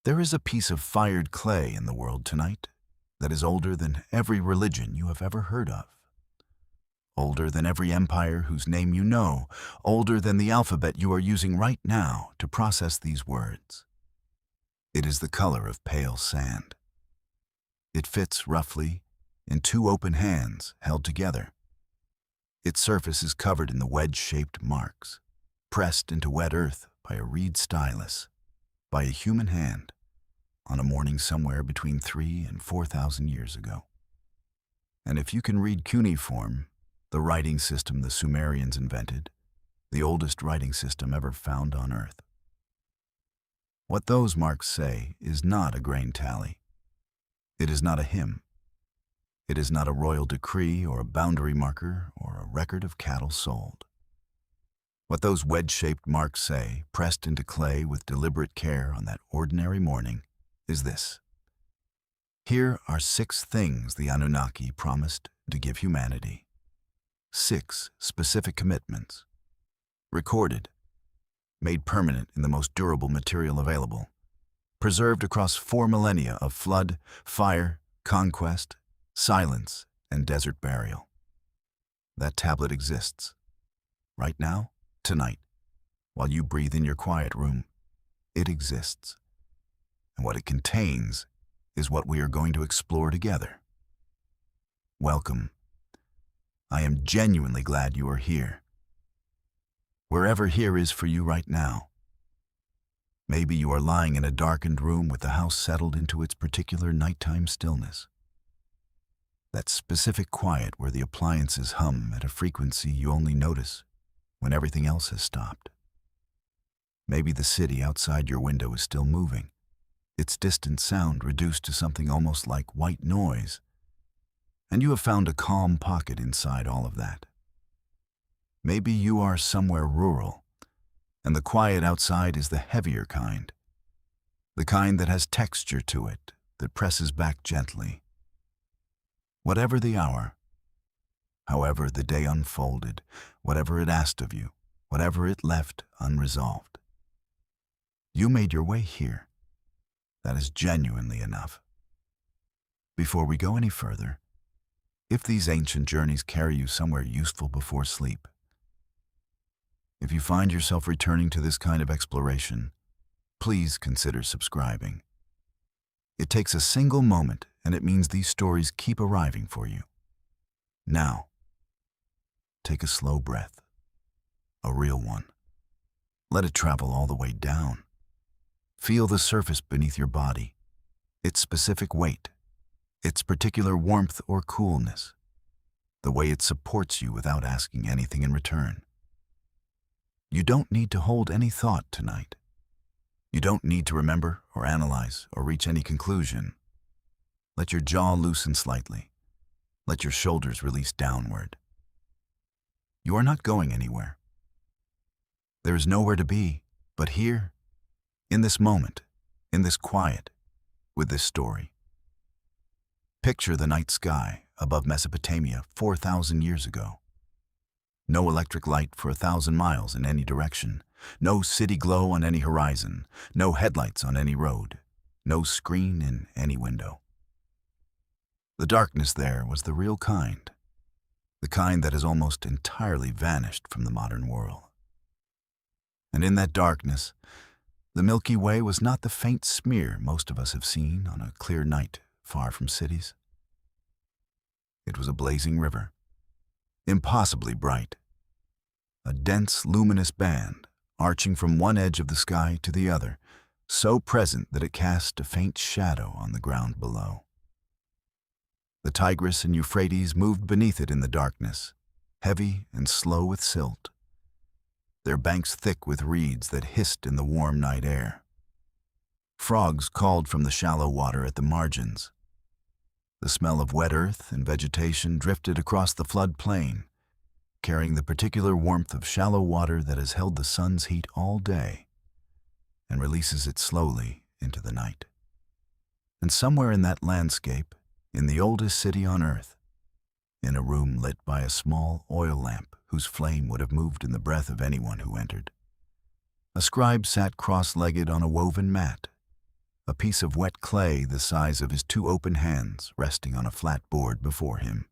There is a piece of fired clay in the world tonight that is older than every religion you have ever heard of, older than every empire whose name you know, older than the alphabet you are using right now to process these words. It is the color of pale sand. It fits roughly in two open hands held together. Its surface is covered in the wedge-shaped marks, pressed into wet earth by a reed stylus, by a human hand, on a morning somewhere between 3,000 and 4,000 years ago. And if you can read cuneiform, the writing system the Sumerians invented, the oldest writing system ever found on Earth, what those marks say is not a grain tally. It is not a hymn. It is not a royal decree or a boundary marker or a record of cattle sold. What those wedge-shaped marks say, pressed into clay with deliberate care on that ordinary morning, is this. Here are 6 things the Anunnaki promised to give humanity. 6 specific commitments, recorded, made permanent in the most durable material available, preserved across 4 millennia of flood, fire, conquest, silence, and desert burial. That tablet exists. Right now, tonight, while you breathe in your quiet room, it exists. And what it contains is what we are going to explore together. Welcome. I am genuinely glad you are here. Wherever here is for you right now. Maybe you are lying in a darkened room with the house settled into its particular nighttime stillness. That specific quiet where the appliances hum at a frequency you only notice when everything else has stopped. Maybe the city outside your window is still moving, its distant sound reduced to something almost like white noise, and you have found a calm pocket inside all of that. Maybe you are somewhere rural, and the quiet outside is the heavier kind, the kind that has texture to it, that presses back gently. Whatever the hour, however the day unfolded, whatever it asked of you, whatever it left unresolved, you made your way here. That is genuinely enough. Before we go any further, if these ancient journeys carry you somewhere useful before sleep, if you find yourself returning to this kind of exploration, please consider subscribing. It takes a single moment, and it means these stories keep arriving for you. Now, take a slow breath, a real one. Let it travel all the way down. Feel the surface beneath your body, its specific weight, its particular warmth or coolness, the way it supports you without asking anything in return. You don't need to hold any thought tonight. You don't need to remember or analyze or reach any conclusion. Let your jaw loosen slightly. Let your shoulders release downward. You are not going anywhere. There is nowhere to be but here, in this moment, in this quiet, with this story. Picture the night sky above Mesopotamia 4,000 years ago. No electric light for 1,000 miles in any direction, no city glow on any horizon, no headlights on any road, no screen in any window. The darkness there was the real kind, the kind that has almost entirely vanished from the modern world. And in that darkness, the Milky Way was not the faint smear most of us have seen on a clear night far from cities. It was a blazing river, impossibly bright, a dense, luminous band arching from one edge of the sky to the other, so present that it cast a faint shadow on the ground below. The Tigris and Euphrates moved beneath it in the darkness, heavy and slow with silt, their banks thick with reeds that hissed in the warm night air. Frogs called from the shallow water at the margins. The smell of wet earth and vegetation drifted across the flood plain, carrying the particular warmth of shallow water that has held the sun's heat all day and releases it slowly into the night. And somewhere in that landscape, in the oldest city on earth, in a room lit by a small oil lamp whose flame would have moved in the breath of anyone who entered, a scribe sat cross-legged on a woven mat, a piece of wet clay the size of his two open hands resting on a flat board before him,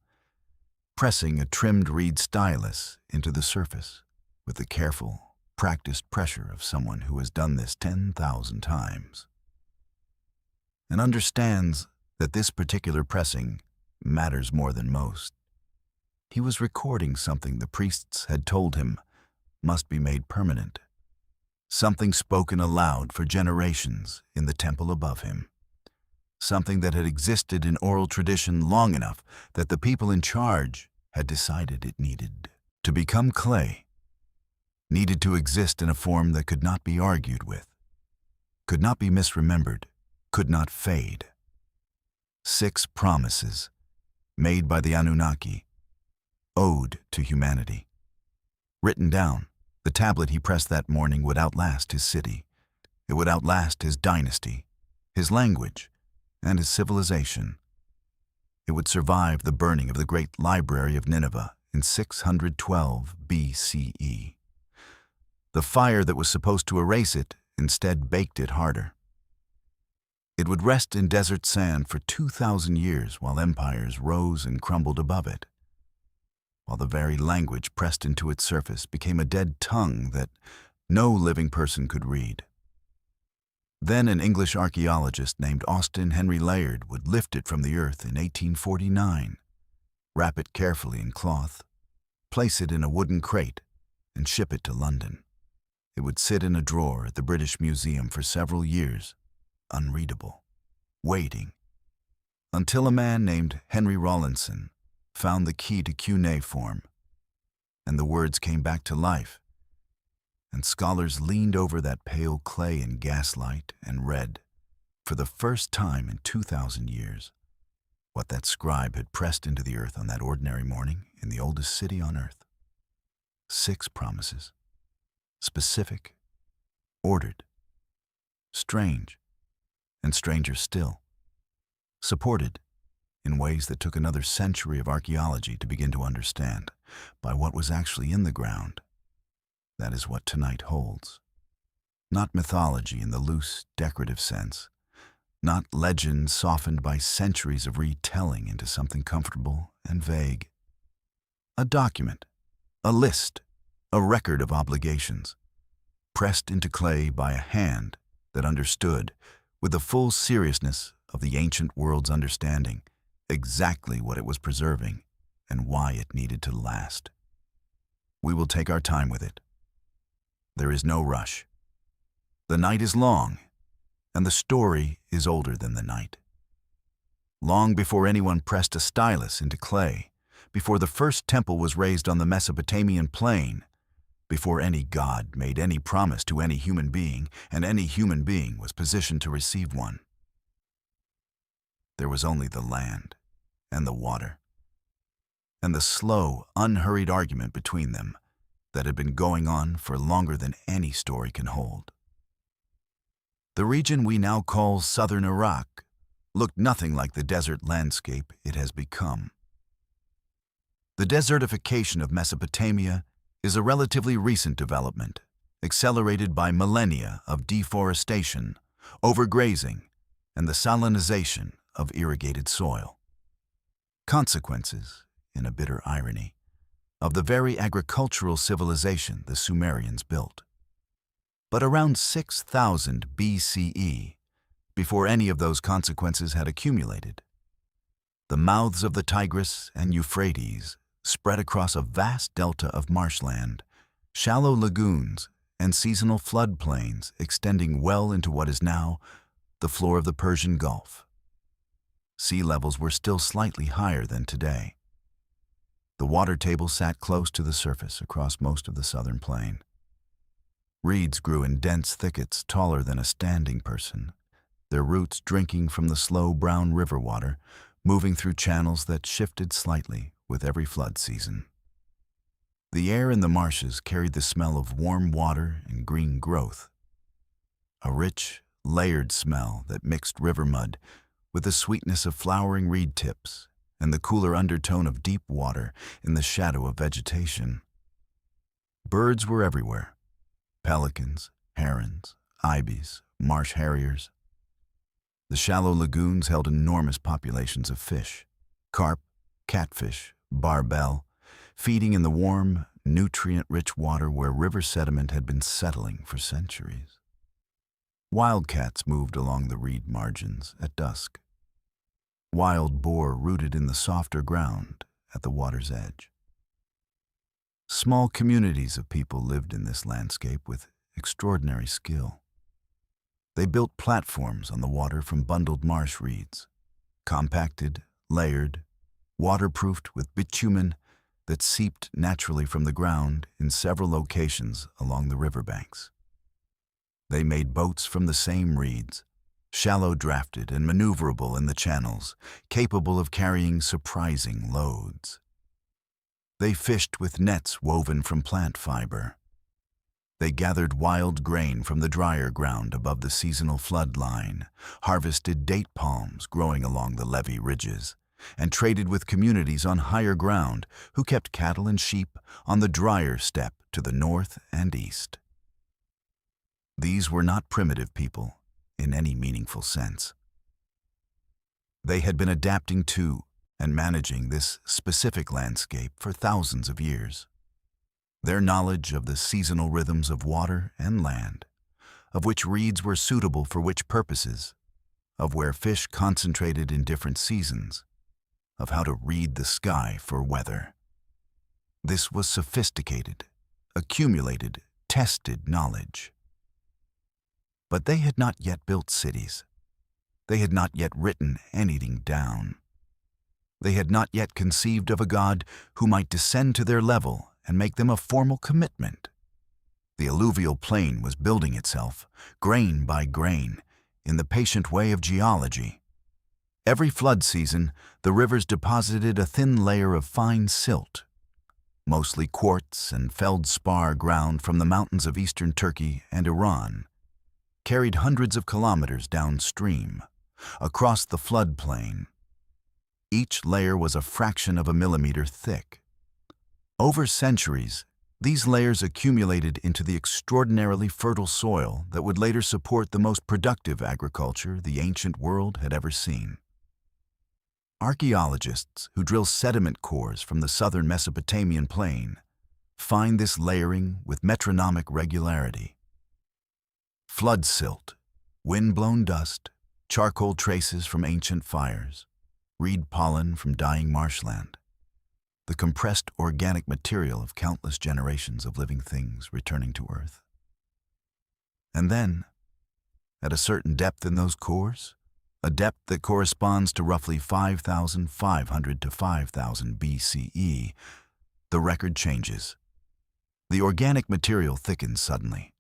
pressing a trimmed reed stylus into the surface with the careful, practiced pressure of someone who has done this 10,000 times and understands that this particular pressing matters more than most. He was recording something the priests had told him must be made permanent, something spoken aloud for generations in the temple above him, something that had existed in oral tradition long enough that the people in charge had decided it needed to become clay, needed to exist in a form that could not be argued with, could not be misremembered, could not fade. 6 promises made by the Anunnaki, ode to humanity. Written down, the tablet he pressed that morning would outlast his city. It would outlast his dynasty, his language, and his civilization. It would survive the burning of the great library of Nineveh in 612 BCE. The fire that was supposed to erase it instead baked it harder. It would rest in desert sand for 2,000 years while empires rose and crumbled above it, while the very language pressed into its surface became a dead tongue that no living person could read. Then an English archaeologist named Austin Henry Layard would lift it from the earth in 1849, wrap it carefully in cloth, place it in a wooden crate, and ship it to London. It would sit in a drawer at the British Museum for several years, unreadable, waiting, until a man named Henry Rawlinson found the key to cuneiform, and the words came back to life, and scholars leaned over that pale clay in gaslight and read, for the first time in 2,000 years, what that scribe had pressed into the earth on that ordinary morning in the oldest city on earth. 6 promises, specific, ordered, strange, and stranger still, supported in ways that took another century of archaeology to begin to understand, by what was actually in the ground. That is what tonight holds. Not mythology in the loose, decorative sense, not legend softened by centuries of retelling into something comfortable and vague. A document, a list, a record of obligations, pressed into clay by a hand that understood, with the full seriousness of the ancient world's understanding, exactly what it was preserving and why it needed to last. We will take our time with it. There is no rush. The night is long, and the story is older than the night. Long before anyone pressed a stylus into clay, before the first temple was raised on the Mesopotamian plain, before any god made any promise to any human being, and any human being was positioned to receive one. There was only the land and the water, and the slow, unhurried argument between them that had been going on for longer than any story can hold. The region we now call southern Iraq looked nothing like the desert landscape it has become. The desertification of Mesopotamia is a relatively recent development, accelerated by millennia of deforestation, overgrazing, and the salinization of irrigated soil. Consequences, in a bitter irony, of the very agricultural civilization the Sumerians built. But around 6,000 BCE, before any of those consequences had accumulated, the mouths of the Tigris and Euphrates spread across a vast delta of marshland, shallow lagoons, and seasonal floodplains extending well into what is now the floor of the Persian Gulf. Sea levels were still slightly higher than today. The water table sat close to the surface across most of the southern plain. Reeds grew in dense thickets taller than a standing person, their roots drinking from the slow brown river water, moving through channels that shifted slightly with every flood season. The air in the marshes carried the smell of warm water and green growth, a rich, layered smell that mixed river mud with the sweetness of flowering reed tips and the cooler undertone of deep water in the shadow of vegetation. Birds were everywhere: pelicans, herons, ibis, marsh harriers. The shallow lagoons held enormous populations of fish, carp, catfish, barbel, feeding in the warm, nutrient-rich water where river sediment had been settling for centuries. Wildcats moved along the reed margins at dusk. Wild boar rooted in the softer ground at the water's edge. Small communities of people lived in this landscape with extraordinary skill. They built platforms on the water from bundled marsh reeds, compacted, layered, waterproofed with bitumen that seeped naturally from the ground in several locations along the riverbanks. They made boats from the same reeds, shallow drafted and maneuverable in the channels, capable of carrying surprising loads. They fished with nets woven from plant fiber. They gathered wild grain from the drier ground above the seasonal flood line, harvested date palms growing along the levee ridges, and traded with communities on higher ground who kept cattle and sheep on the drier steppe to the north and east. These were not primitive people in any meaningful sense. They had been adapting to and managing this specific landscape for thousands of years. Their knowledge of the seasonal rhythms of water and land, of which reeds were suitable for which purposes, of where fish concentrated in different seasons, of how to read the sky for weather. This was sophisticated, accumulated, tested knowledge. But they had not yet built cities. They had not yet written anything down. They had not yet conceived of a God who might descend to their level and make them a formal commitment. The alluvial plain was building itself, grain by grain, in the patient way of geology. Every flood season, the rivers deposited a thin layer of fine silt, mostly quartz and feldspar ground from the mountains of eastern Turkey and Iran, carried hundreds of kilometers downstream, across the floodplain. Each layer was a fraction of a millimeter thick. Over centuries, these layers accumulated into the extraordinarily fertile soil that would later support the most productive agriculture the ancient world had ever seen. Archaeologists who drill sediment cores from the southern Mesopotamian plain find this layering with metronomic regularity. Flood silt, wind-blown dust, charcoal traces from ancient fires, reed pollen from dying marshland, the compressed organic material of countless generations of living things returning to Earth. And then, at a certain depth in those cores, a depth that corresponds to roughly 5,500 to 5,000 BCE, the record changes. The organic material thickens suddenly.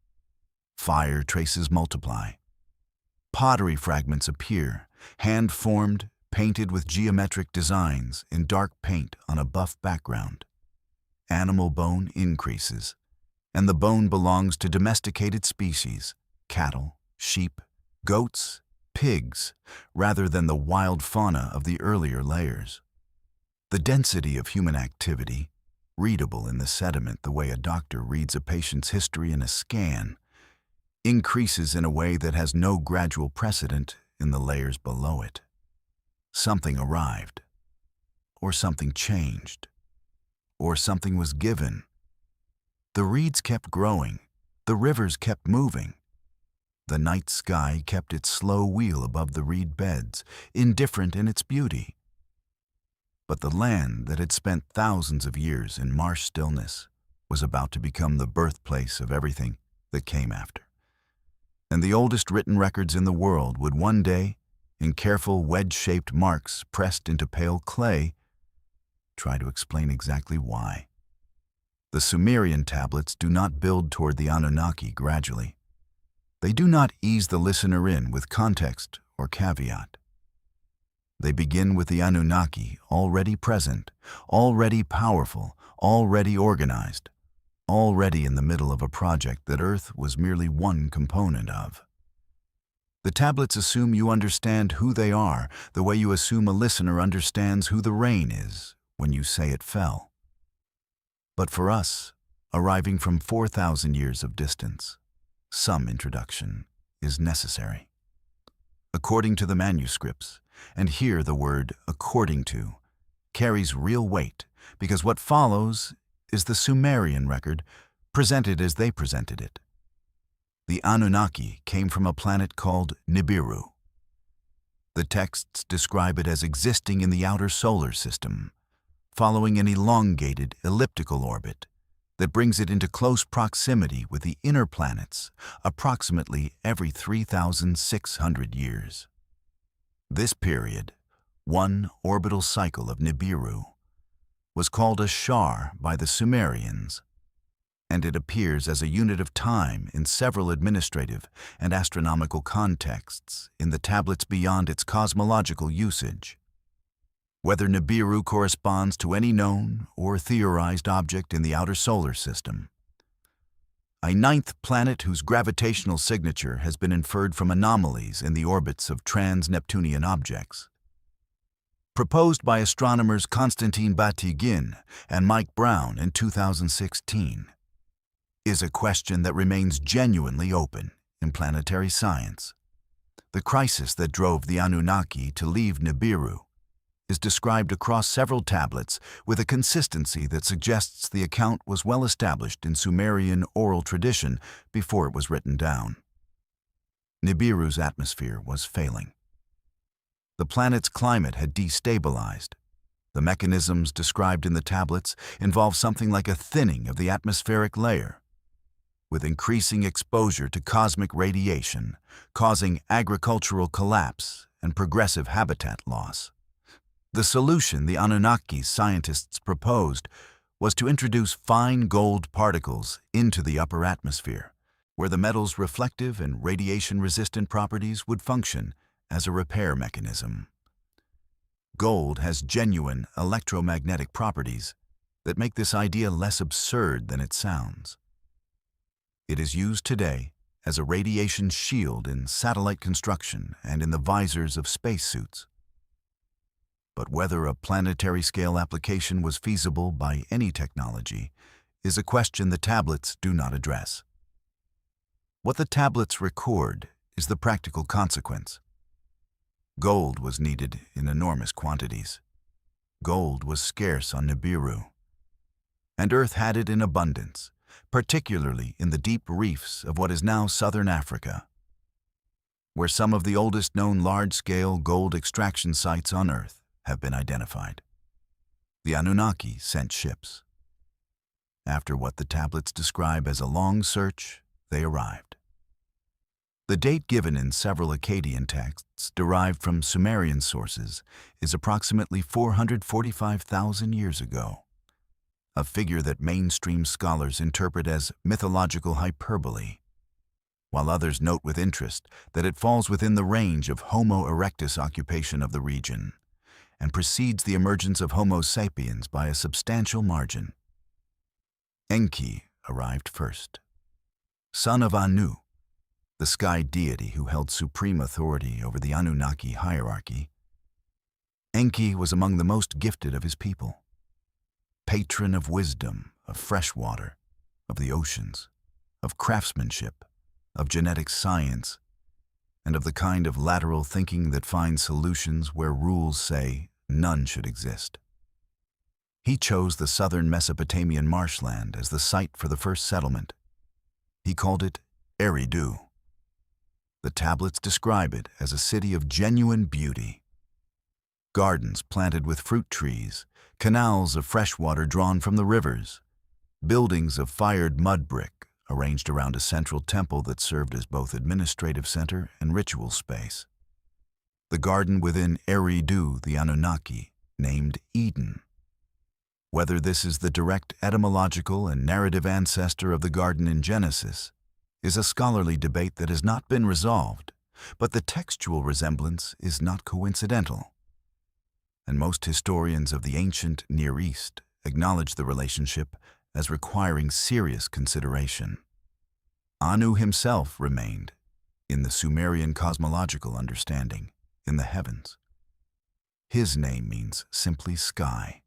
Fire traces multiply. Pottery fragments appear, hand-formed, painted with geometric designs in dark paint on a buff background. Animal bone increases, and the bone belongs to domesticated species, cattle, sheep, goats, pigs, rather than the wild fauna of the earlier layers. The density of human activity, readable in the sediment the way a doctor reads a patient's history in a scan, increases in a way that has no gradual precedent in the layers below it. Something arrived, or something changed, or something was given. The reeds kept growing, the rivers kept moving. The night sky kept its slow wheel above the reed beds, indifferent in its beauty. But the land that had spent thousands of years in marsh stillness was about to become the birthplace of everything that came after. And the oldest written records in the world would one day, in careful wedge-shaped marks pressed into pale clay, try to explain exactly why. The Sumerian tablets do not build toward the Anunnaki gradually. They do not ease the listener in with context or caveat. They begin with the Anunnaki already present, already powerful, already organized, already in the middle of a project that Earth was merely one component of. The tablets assume you understand who they are, the way you assume a listener understands who the rain is when you say it fell. But for us, arriving from 4,000 years of distance, some introduction is necessary. according to the manuscripts, and here the word according to carries real weight because what follows is the Sumerian record presented as they presented it. The Anunnaki came from a planet called Nibiru. The texts describe it as existing in the outer solar system, following an elongated elliptical orbit that brings it into close proximity with the inner planets approximately every 3,600 years. This period, one orbital cycle of Nibiru, was called a shar by the Sumerians, and it appears as a unit of time in several administrative and astronomical contexts in the tablets beyond its cosmological usage. Whether Nibiru corresponds to any known or theorized object in the outer solar system, a ninth planet whose gravitational signature has been inferred from anomalies in the orbits of trans-Neptunian objects. Proposed by astronomers Konstantin Batygin and Mike Brown in 2016, is a question that remains genuinely open in planetary science. The crisis that drove the Anunnaki to leave Nibiru is described across several tablets with a consistency that suggests the account was well established in Sumerian oral tradition before it was written down. Nibiru's atmosphere was failing. The planet's climate had destabilized. The mechanisms described in the tablets involve something like a thinning of the atmospheric layer, with increasing exposure to cosmic radiation, causing agricultural collapse and progressive habitat loss. The solution the Anunnaki scientists proposed was to introduce fine gold particles into the upper atmosphere, where the metal's reflective and radiation-resistant properties would function as a repair mechanism. Gold has genuine electromagnetic properties that make this idea less absurd than it sounds. It is used today as a radiation shield in satellite construction and in the visors of spacesuits. But whether a planetary-scale application was feasible by any technology is a question the tablets do not address. What the tablets record is the practical consequence. Gold was needed in enormous quantities. Gold was scarce on Nibiru, and Earth had it in abundance, particularly in the deep reefs of what is now southern Africa, where some of the oldest known large-scale gold extraction sites on Earth have been identified. The Anunnaki sent ships. After what the tablets describe as a long search, they arrived. The date given in several Akkadian texts derived from Sumerian sources is approximately 445,000 years ago, a figure that mainstream scholars interpret as mythological hyperbole, while others note with interest that it falls within the range of Homo erectus occupation of the region and precedes the emergence of Homo sapiens by a substantial margin. Enki arrived first. Son of Anu, the sky deity who held supreme authority over the Anunnaki hierarchy, Enki was among the most gifted of his people. Patron of wisdom, of fresh water, of the oceans, of craftsmanship, of genetic science, and of the kind of lateral thinking that finds solutions where rules say none should exist. He chose the southern Mesopotamian marshland as the site for the first settlement. He called it Eridu. The tablets describe it as a city of genuine beauty. Gardens planted with fruit trees, canals of fresh water drawn from the rivers, buildings of fired mud brick arranged around a central temple that served as both administrative center and ritual space. The garden within Eridu, the Anunnaki, named Eden. Whether this is the direct etymological and narrative ancestor of the garden in Genesis is a scholarly debate that has not been resolved, but the textual resemblance is not coincidental. And most historians of the ancient Near East acknowledge the relationship as requiring serious consideration. Anu himself remained, in the Sumerian cosmological understanding, in the heavens. His name means simply sky,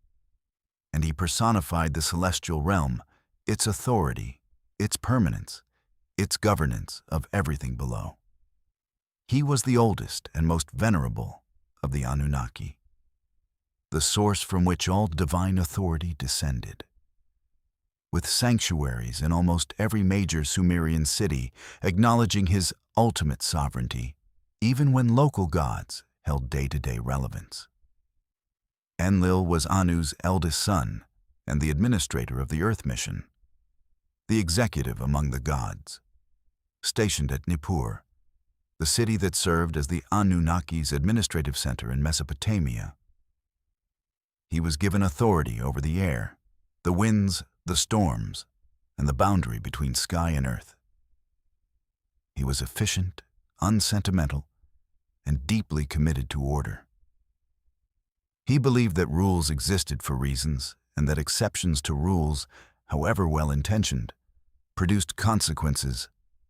and he personified the celestial realm, its authority, its permanence, its governance of everything below. He was the oldest and most venerable of the Anunnaki, the source from which all divine authority descended. With sanctuaries in almost every major Sumerian city acknowledging his ultimate sovereignty, even when local gods held day-to-day relevance. Enlil was Anu's eldest son and the administrator of the Earth mission, the executive among the gods. Stationed at Nippur, the city that served as the Anunnaki's administrative center in Mesopotamia, he was given authority over the air, the winds, the storms, and the boundary between sky and earth. He was efficient, unsentimental, and deeply committed to order. He believed that rules existed for reasons and that exceptions to rules, however well-intentioned, produced consequences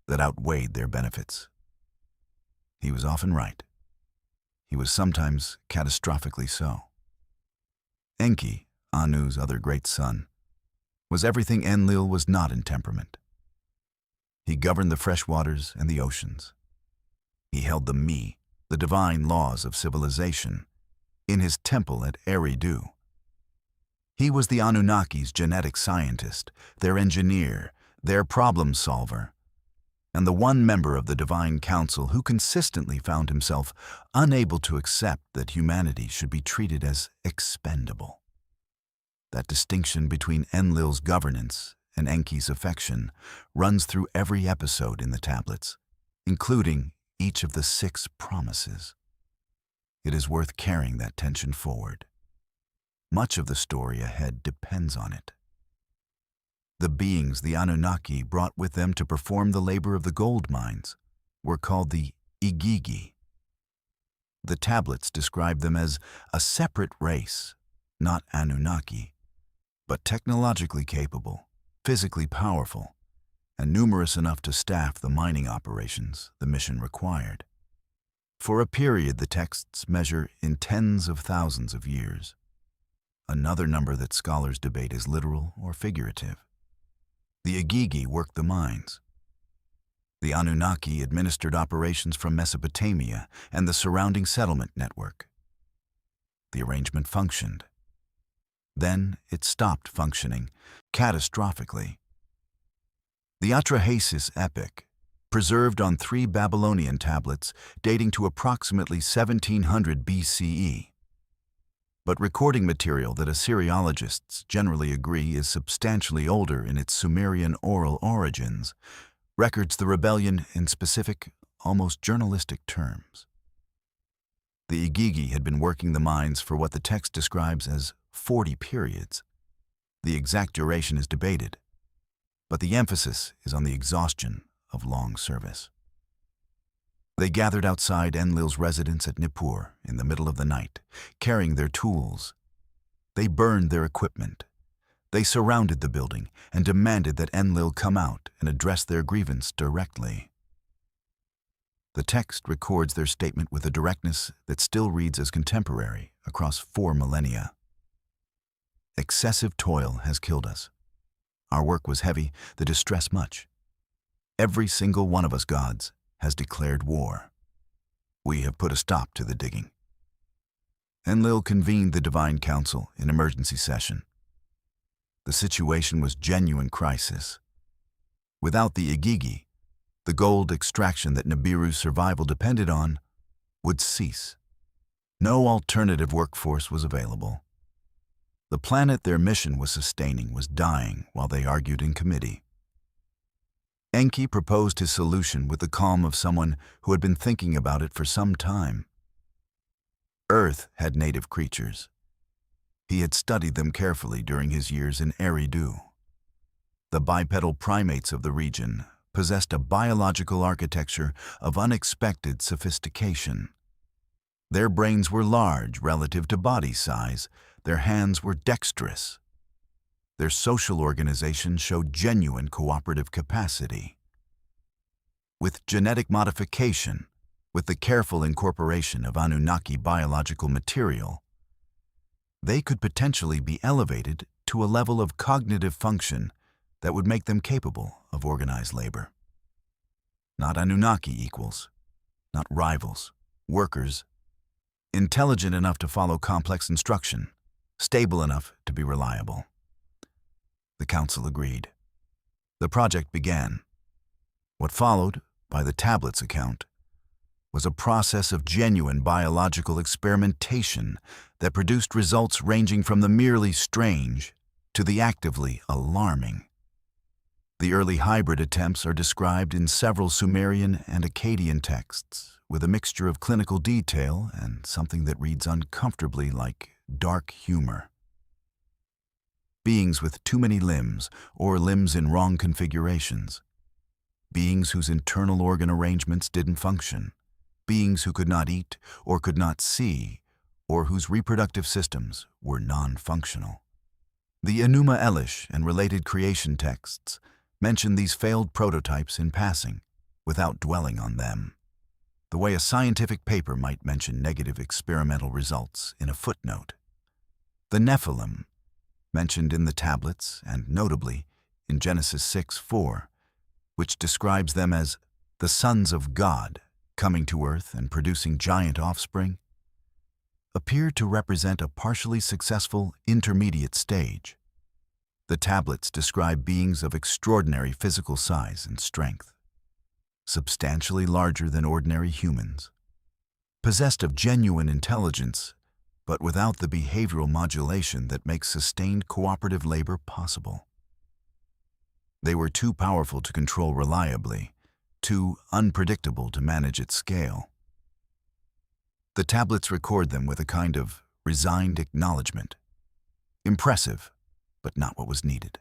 that outweighed their benefits. He was often right. He was sometimes catastrophically so. Enki, Anu's other great son, was everything Enlil was not in temperament. He governed the fresh waters and the oceans. He held the Mi, the divine laws of civilization, in his temple at Eridu. He was the Anunnaki's genetic scientist, their engineer, their problem solver, and the one member of the Divine Council who consistently found himself unable to accept that humanity should be treated as expendable. That distinction between Enlil's governance and Enki's affection runs through every episode in the tablets, including each of the 6 promises. It is worth carrying that tension forward. Much of the story ahead depends on it. The beings the Anunnaki brought with them to perform the labor of the gold mines were called the Igigi. The tablets describe them as a separate race, not Anunnaki, but technologically capable, physically powerful, and numerous enough to staff the mining operations the mission required. For a period the texts measure in tens of thousands of years. Another number that scholars debate is literal or figurative. The Igigi worked the mines. The Anunnaki administered operations from Mesopotamia and the surrounding settlement network. The arrangement functioned. Then it stopped functioning, catastrophically. The Atrahasis epic, preserved on 3 Babylonian tablets dating to approximately 1700 BCE, but recording material that Assyriologists generally agree is substantially older in its Sumerian oral origins, records the rebellion in specific, almost journalistic terms. The Igigi had been working the mines for what the text describes as 40 periods. The exact duration is debated, but the emphasis is on the exhaustion of long service. They gathered outside Enlil's residence at Nippur in the middle of the night, carrying their tools. They burned their equipment. They surrounded the building and demanded that Enlil come out and address their grievance directly. The text records their statement with a directness that still reads as contemporary across 4 millennia. Excessive toil has killed us. Our work was heavy, the distress much. Every single one of us gods has declared war. We have put a stop to the digging. Enlil convened the Divine Council in emergency session. The situation was genuine crisis. Without the Igigi, the gold extraction that Nibiru's survival depended on would cease. No alternative workforce was available. The planet their mission was sustaining was dying while they argued in committee. Enki proposed his solution with the calm of someone who had been thinking about it for some time. Earth had native creatures. He had studied them carefully during his years in Eridu. The bipedal primates of the region possessed a biological architecture of unexpected sophistication. Their brains were large relative to body size. Their hands were dexterous. Their social organization showed genuine cooperative capacity. With genetic modification, with the careful incorporation of Anunnaki biological material, they could potentially be elevated to a level of cognitive function that would make them capable of organized labor. Not Anunnaki equals, not rivals, workers, intelligent enough to follow complex instruction, stable enough to be reliable. The council agreed. The project began. What followed, by the tablet's account, was a process of genuine biological experimentation that produced results ranging from the merely strange to the actively alarming. The early hybrid attempts are described in several Sumerian and Akkadian texts, with a mixture of clinical detail and something that reads uncomfortably like dark humor. Beings with too many limbs, or limbs in wrong configurations. Beings whose internal organ arrangements didn't function. Beings who could not eat or could not see, or whose reproductive systems were non-functional. The Enuma Elish and related creation texts mention these failed prototypes in passing, without dwelling on them, the way a scientific paper might mention negative experimental results in a footnote. The Nephilim, mentioned in the tablets and notably in Genesis 6:4, which describes them as the sons of God coming to earth and producing giant offspring, appear to represent a partially successful intermediate stage. The tablets describe beings of extraordinary physical size and strength, substantially larger than ordinary humans, possessed of genuine intelligence, but without the behavioral modulation that makes sustained cooperative labor possible. They were too powerful to control reliably, too unpredictable to manage at scale. The tablets record them with a kind of resigned acknowledgement. Impressive, but not what was needed.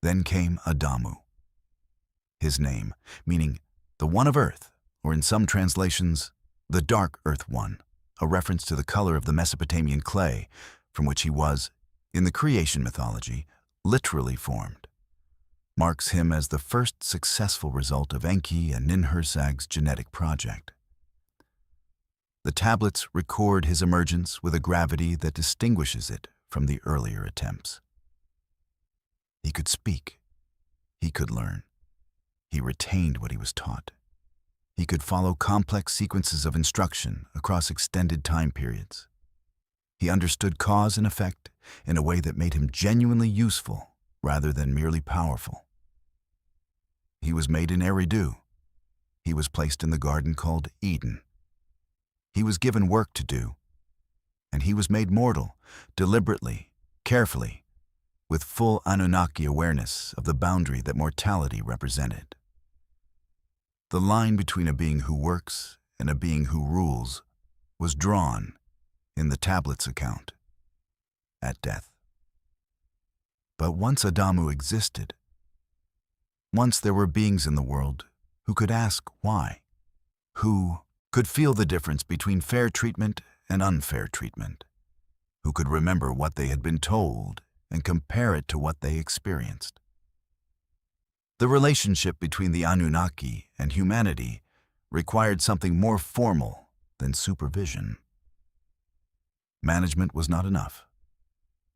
Then came Adamu. His name, meaning the one of earth, or in some translations, the dark earth one, a reference to the color of the Mesopotamian clay from which he was, in the creation mythology, literally formed, marks him as the first successful result of Enki and Ninhursag's genetic project. The tablets record his emergence with a gravity that distinguishes it from the earlier attempts. He could speak. He could learn. He retained what he was taught. He could follow complex sequences of instruction across extended time periods. He understood cause and effect in a way that made him genuinely useful rather than merely powerful. He was made in Eridu. He was placed in the garden called Eden. He was given work to do, and he was made mortal, deliberately, carefully, with full Anunnaki awareness of the boundary that mortality represented. The line between a being who works and a being who rules was drawn, in the tablet's account, at death. But once Adamu existed, once there were beings in the world who could ask why, who could feel the difference between fair treatment and unfair treatment, who could remember what they had been told and compare it to what they experienced. The relationship between the Anunnaki and humanity required something more formal than supervision. Management was not enough.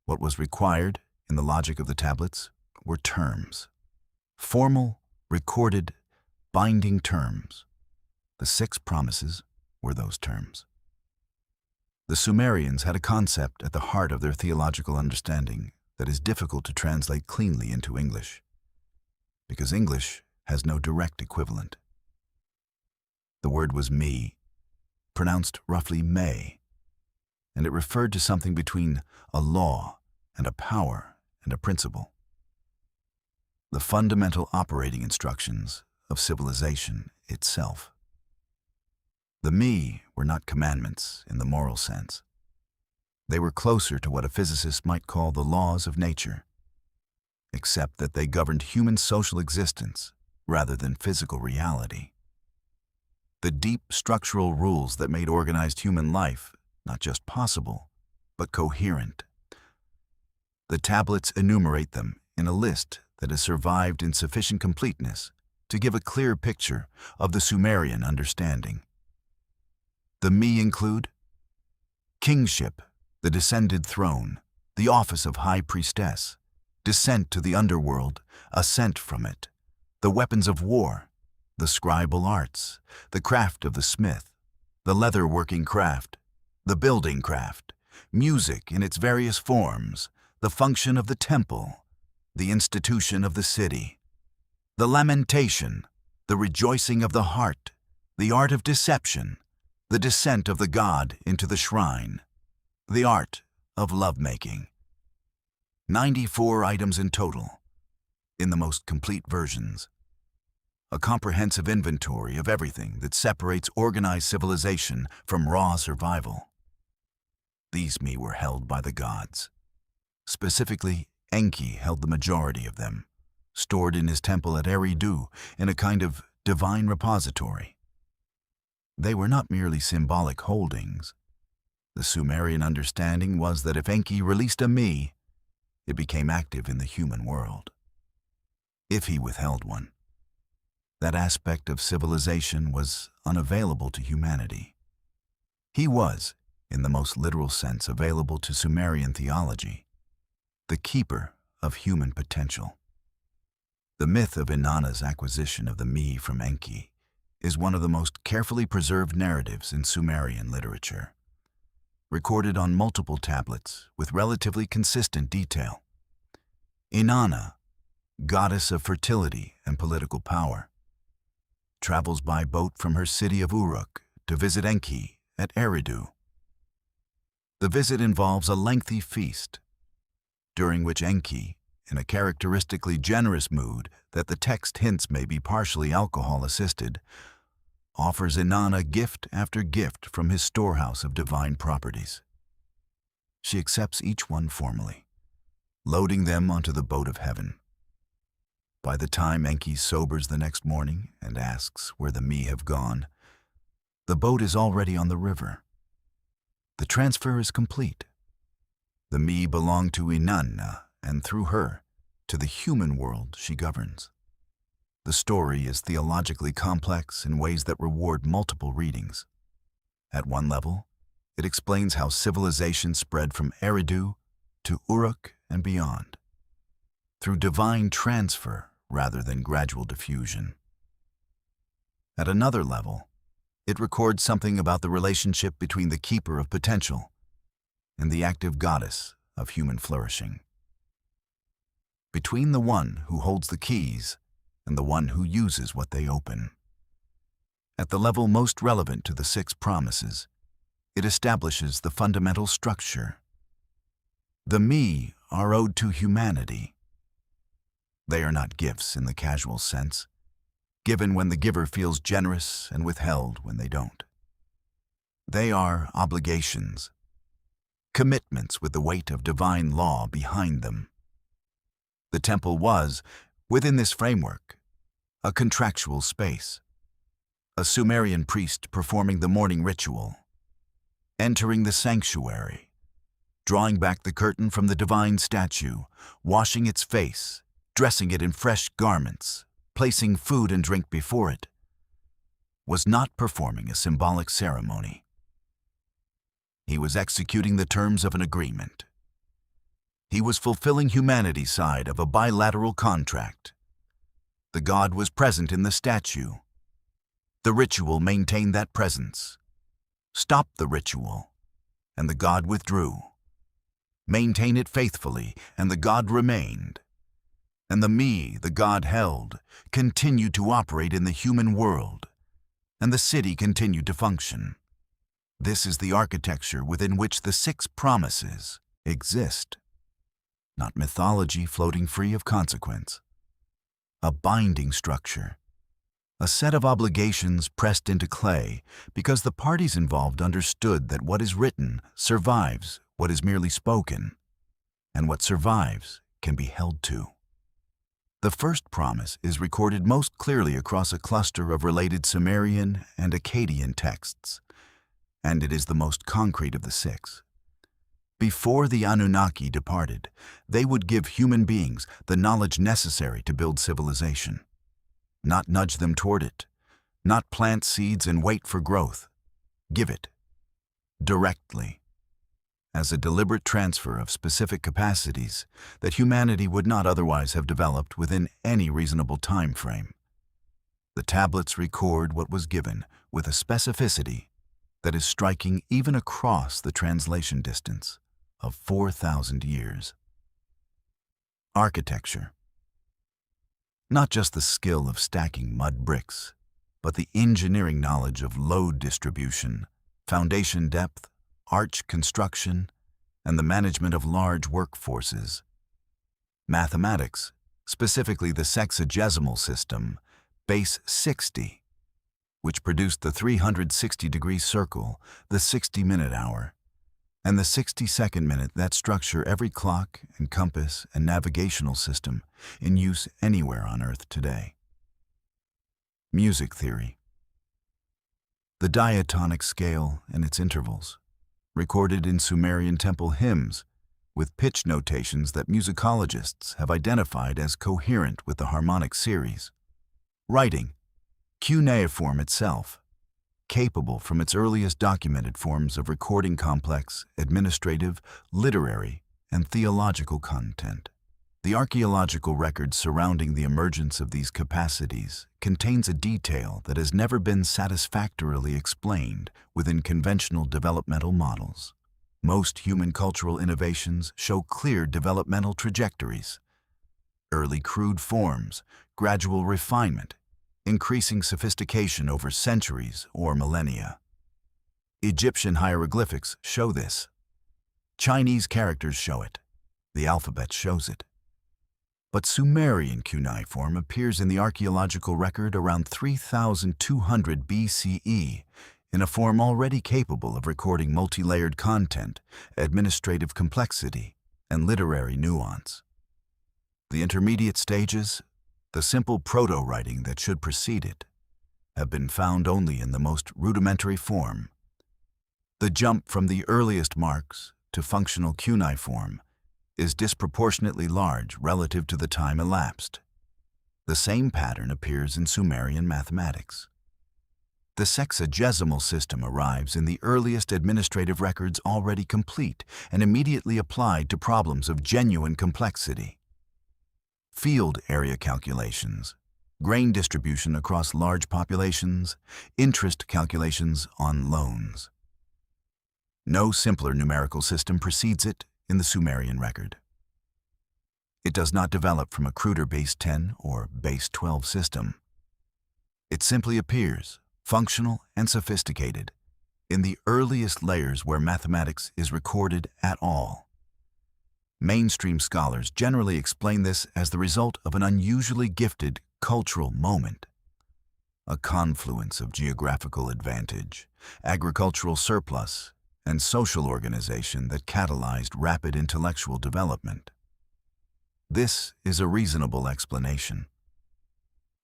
What was required, in the logic of the tablets, were terms. Formal, recorded, binding terms. The 6 promises were those terms. The Sumerians had a concept at the heart of their theological understanding that is difficult to translate cleanly into English, because English has no direct equivalent. The word was me, pronounced roughly may, and it referred to something between a law and a power and a principle. The fundamental operating instructions of civilization itself. The me were not commandments in the moral sense. They were closer to what a physicist might call the laws of nature, except that they governed human social existence rather than physical reality. The deep structural rules that made organized human life not just possible, but coherent. The tablets enumerate them in a list that has survived in sufficient completeness to give a clear picture of the Sumerian understanding. The me include kingship, the descended throne, the office of high priestess, descent to the underworld, ascent from it, the weapons of war, the scribal arts, the craft of the smith, the leather-working craft, the building craft, music in its various forms, the function of the temple, the institution of the city, the lamentation, the rejoicing of the heart, the art of deception, the descent of the god into the shrine, the art of lovemaking. 94 items in total, in the most complete versions. A comprehensive inventory of everything that separates organized civilization from raw survival. These me were held by the gods. Specifically, Enki held the majority of them, stored in his temple at Eridu in a kind of divine repository. They were not merely symbolic holdings. The Sumerian understanding was that if Enki released a me, it became active in the human world. If he withheld one, that aspect of civilization was unavailable to humanity. He was, in the most literal sense, available to Sumerian theology, the keeper of human potential. The myth of Inanna's acquisition of the me from Enki is one of the most carefully preserved narratives in Sumerian literature, recorded on multiple tablets with relatively consistent detail. Inanna, goddess of fertility and political power, travels by boat from her city of Uruk to visit Enki at Eridu. The visit involves a lengthy feast, during which Enki, in a characteristically generous mood that the text hints may be partially alcohol-assisted, offers Inanna gift after gift from his storehouse of divine properties. She accepts each one formally, loading them onto the boat of heaven. By the time Enki sobers the next morning and asks where the me have gone, the boat is already on the river. The transfer is complete. The me belong to Inanna, and through her, to the human world she governs. The story is theologically complex in ways that reward multiple readings. At one level, it explains how civilization spread from Eridu to Uruk and beyond, through divine transfer rather than gradual diffusion. At another level, it records something about the relationship between the keeper of potential and the active goddess of human flourishing. Between the one who holds the keys and the one who uses what they open. At the level most relevant to the 6 promises, it establishes the fundamental structure. The me are owed to humanity. They are not gifts in the casual sense, given when the giver feels generous and withheld when they don't. They are obligations, commitments with the weight of divine law behind them. The temple was, within this framework, a contractual space. A Sumerian priest performing the morning ritual, entering the sanctuary, drawing back the curtain from the divine statue, washing its face, dressing it in fresh garments, placing food and drink before it, was not performing a symbolic ceremony. He was executing the terms of an agreement. He was fulfilling humanity's side of a bilateral contract. The god was present in the statue. The ritual maintained that presence. Stopped the ritual, and the god withdrew. Maintain it faithfully, and the god remained. And the me the god held continued to operate in the human world, and the city continued to function. This is the architecture within which the 6 promises exist. Not mythology floating free of consequence. A binding structure. A set of obligations pressed into clay because the parties involved understood that what is written survives what is merely spoken, and what survives can be held to. The first promise is recorded most clearly across a cluster of related Sumerian and Akkadian texts, and it is the most concrete of the 6. Before the Anunnaki departed, they would give human beings the knowledge necessary to build civilization, not nudge them toward it, not plant seeds and wait for growth. Give it, directly, as a deliberate transfer of specific capacities that humanity would not otherwise have developed within any reasonable time frame. The tablets record what was given with a specificity that is striking even across the translation distance of 4,000 years. Architecture. Not just the skill of stacking mud bricks, but the engineering knowledge of load distribution, foundation depth, arch construction, and the management of large workforces. Mathematics, specifically the sexagesimal system, base 60, which produced the 360-degree circle, the 60-minute hour, and the 60-second minute that structure every clock and compass and navigational system in use anywhere on Earth today. Music theory. The diatonic scale and its intervals, recorded in Sumerian temple hymns, with pitch notations that musicologists have identified as coherent with the harmonic series. Writing. Cuneiform itself, capable from its earliest documented forms of recording complex, administrative, literary, and theological content. The archaeological record surrounding the emergence of these capacities contains a detail that has never been satisfactorily explained within conventional developmental models. Most human cultural innovations show clear developmental trajectories. Early crude forms, gradual refinement, increasing sophistication over centuries or millennia. Egyptian hieroglyphics show this. Chinese characters show it. The alphabet shows it. But Sumerian cuneiform appears in the archaeological record around 3,200 BCE in a form already capable of recording multi-layered content, administrative complexity, and literary nuance. The intermediate stages, the simple proto-writing that should precede it, have been found only in the most rudimentary form. The jump from the earliest marks to functional cuneiform is disproportionately large relative to the time elapsed. The same pattern appears in Sumerian mathematics. The sexagesimal system arrives in the earliest administrative records already complete and immediately applied to problems of genuine complexity. Field area calculations, grain distribution across large populations, interest calculations on loans. No simpler numerical system precedes it in the Sumerian record. It does not develop from a cruder base 10 or base 12 system. It simply appears, functional and sophisticated, in the earliest layers where mathematics is recorded at all. Mainstream scholars generally explain this as the result of an unusually gifted cultural moment, a confluence of geographical advantage, agricultural surplus, and social organization that catalyzed rapid intellectual development. This is a reasonable explanation.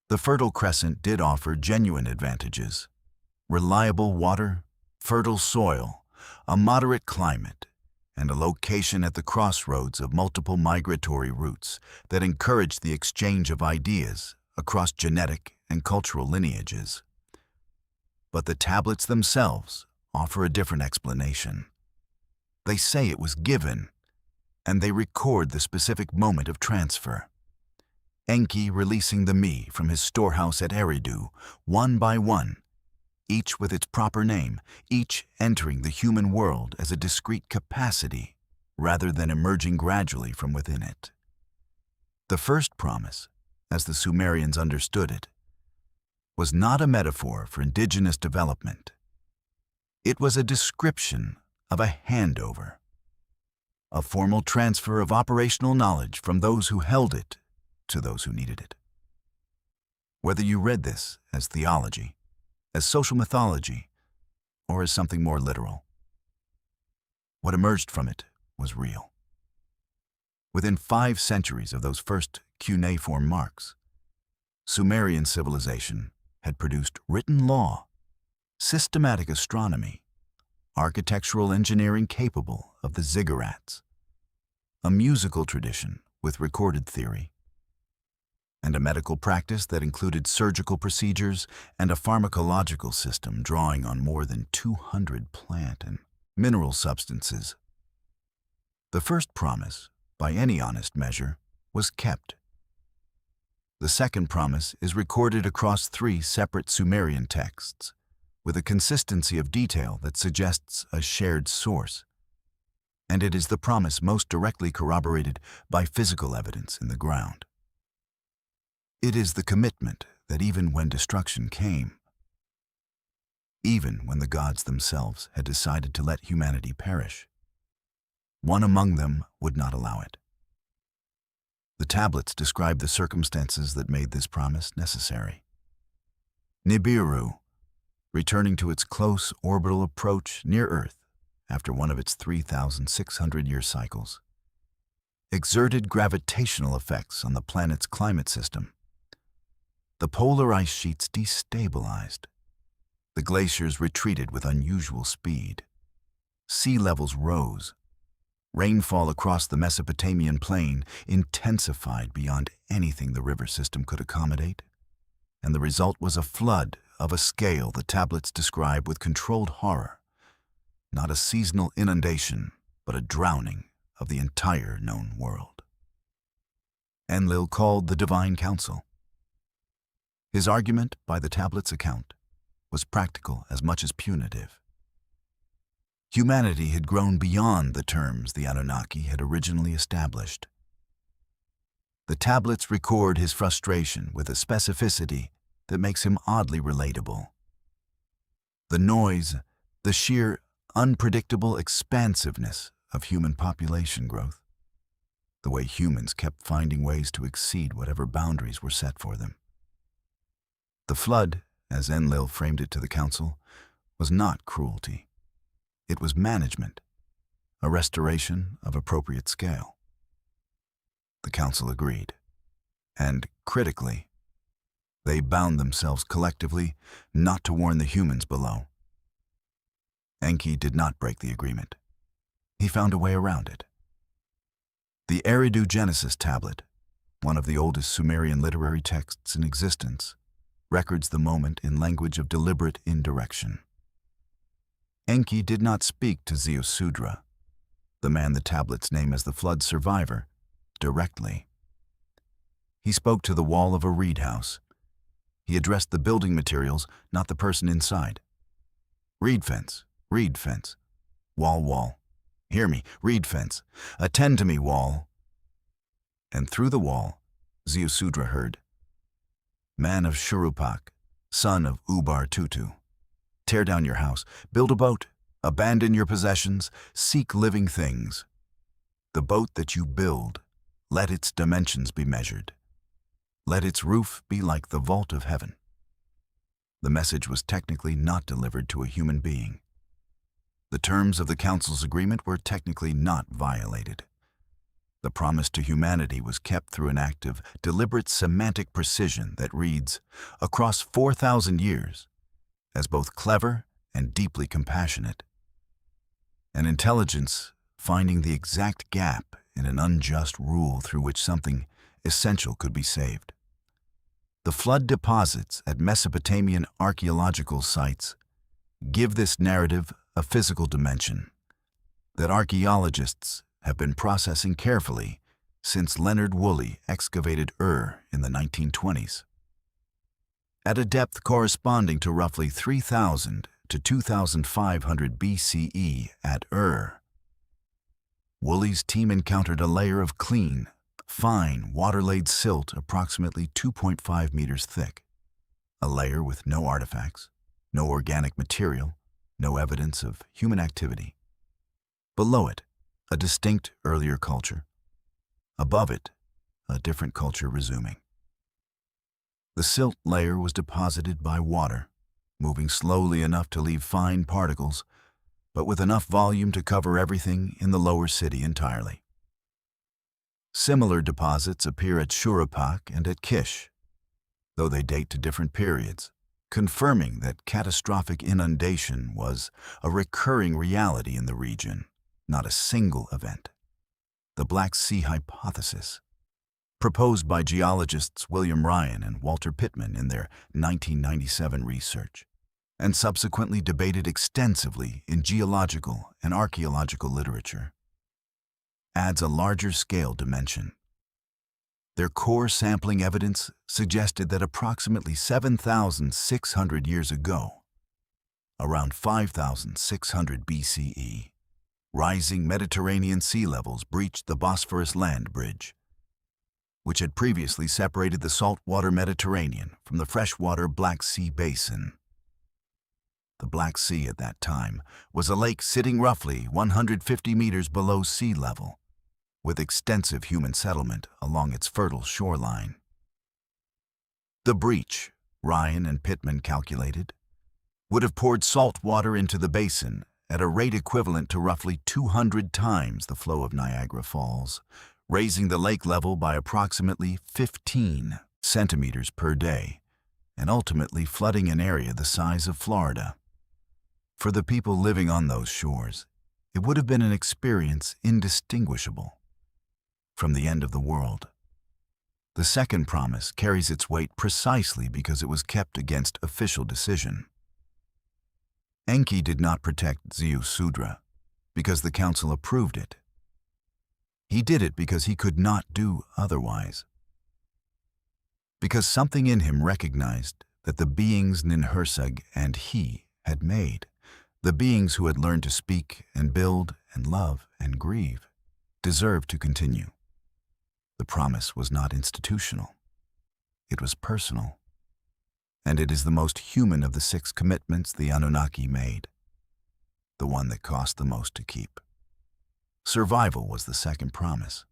The Fertile Crescent did offer genuine advantages: reliable water, fertile soil, a moderate climate, and a location at the crossroads of multiple migratory routes that encouraged the exchange of ideas across genetic and cultural lineages. But the tablets themselves offer a different explanation. They say it was given, and they record the specific moment of transfer. Enki releasing the me from his storehouse at Eridu, one by one, each with its proper name, each entering the human world as a discrete capacity rather than emerging gradually from within it. The first promise, as the Sumerians understood it, was not a metaphor for indigenous development. It was a description of a handover, a formal transfer of operational knowledge from those who held it to those who needed it. Whether you read this as theology, as social mythology, or as something more literal, what emerged from it was real. Within 5 centuries of those first cuneiform marks, Sumerian civilization had produced written law, systematic astronomy, architectural engineering capable of the ziggurats, a musical tradition with recorded theory, and a medical practice that included surgical procedures and a pharmacological system drawing on more than 200 plant and mineral substances. The first promise, by any honest measure, was kept. The second promise is recorded across 3 separate Sumerian texts, with a consistency of detail that suggests a shared source. And it is the promise most directly corroborated by physical evidence in the ground. It is the commitment that even when destruction came, even when the gods themselves had decided to let humanity perish, one among them would not allow it. The tablets describe the circumstances that made this promise necessary. Nibiru, returning to its close orbital approach near Earth after one of its 3,600-year cycles, exerted gravitational effects on the planet's climate system. The polar ice sheets destabilized. The glaciers retreated with unusual speed. Sea levels rose. Rainfall across the Mesopotamian plain intensified beyond anything the river system could accommodate, and the result was a flood of a scale the tablets describe with controlled horror. Not a seasonal inundation, but a drowning of the entire known world. Enlil called the Divine Council. His argument, by the tablet's account, was practical as much as punitive. Humanity had grown beyond the terms the Anunnaki had originally established. The tablets record his frustration with a specificity that makes him oddly relatable. The noise, the sheer unpredictable expansiveness of human population growth, the way humans kept finding ways to exceed whatever boundaries were set for them. The flood, as Enlil framed it to the council, was not cruelty. It was management, a restoration of appropriate scale. The council agreed, and critically, they bound themselves collectively not to warn the humans below. Enki did not break the agreement. He found a way around it. The Eridu Genesis tablet, one of the oldest Sumerian literary texts in existence, records the moment in language of deliberate indirection. Enki did not speak to Ziusudra, the man the tablets name as the flood survivor, directly. He spoke to the wall of a reed house. He addressed the building materials, not the person inside. Reed fence, wall, wall. Hear me, reed fence. Attend to me, wall. And through the wall, Ziusudra heard, Man of Shurupak, son of Ubar Tutu, tear down your house, build a boat, abandon your possessions, seek living things. The boat that you build, let its dimensions be measured. Let its roof be like the vault of heaven. The message was technically not delivered to a human being. The terms of the council's agreement were technically not violated. The promise to humanity was kept through an act of deliberate semantic precision that reads, across 4,000 years, as both clever and deeply compassionate. An intelligence finding the exact gap in an unjust rule through which something essential could be saved. The flood deposits at Mesopotamian archaeological sites give this narrative a physical dimension that archaeologists have been processing carefully since Leonard Woolley excavated in the 1920s. At a depth corresponding to roughly 3,000 to 2,500 BCE at Woolley's team encountered a layer of clean, fine, water-laid silt approximately 2.5 meters thick, a layer with no artifacts, no organic material, no evidence of human activity. Below it, a distinct earlier culture. Above it, a different culture resuming. The silt layer was deposited by water, moving slowly enough to leave fine particles, but with enough volume to cover everything in the lower city entirely. Similar deposits appear at Shurupak and at Kish, though they date to different periods, confirming that catastrophic inundation was a recurring reality in the region, not a single event. The Black Sea hypothesis, proposed by geologists William Ryan and Walter Pittman in their 1997 research, and subsequently debated extensively in geological and archaeological literature, adds a larger scale dimension. Their core sampling evidence suggested that approximately 7,600 years ago, around 5,600 BCE, rising Mediterranean sea levels breached the Bosphorus land bridge, which had previously separated the saltwater Mediterranean from the freshwater Black Sea basin. The Black Sea at that time was a lake sitting roughly 150 meters below sea level, with extensive human settlement along its fertile shoreline. The breach, Ryan and Pittman calculated, would have poured salt water into the basin at a rate equivalent to roughly 200 times the flow of Niagara Falls, raising the lake level by approximately 15 centimeters per day, and ultimately flooding an area the size of Florida. For the people living on those shores, it would have been an experience indistinguishable from the end of the world. The second promise carries its weight precisely because it was kept against official decision. Enki did not protect Ziusudra because the council approved it. He did it because he could not do otherwise. Because something in him recognized that the beings Ninhursag and he had made, the beings who had learned to speak and build and love and grieve, deserved to continue. The promise was not institutional. It was personal. And it is the most human of the 6 commitments the Anunnaki made, the one that cost the most to keep. Survival was the second promise.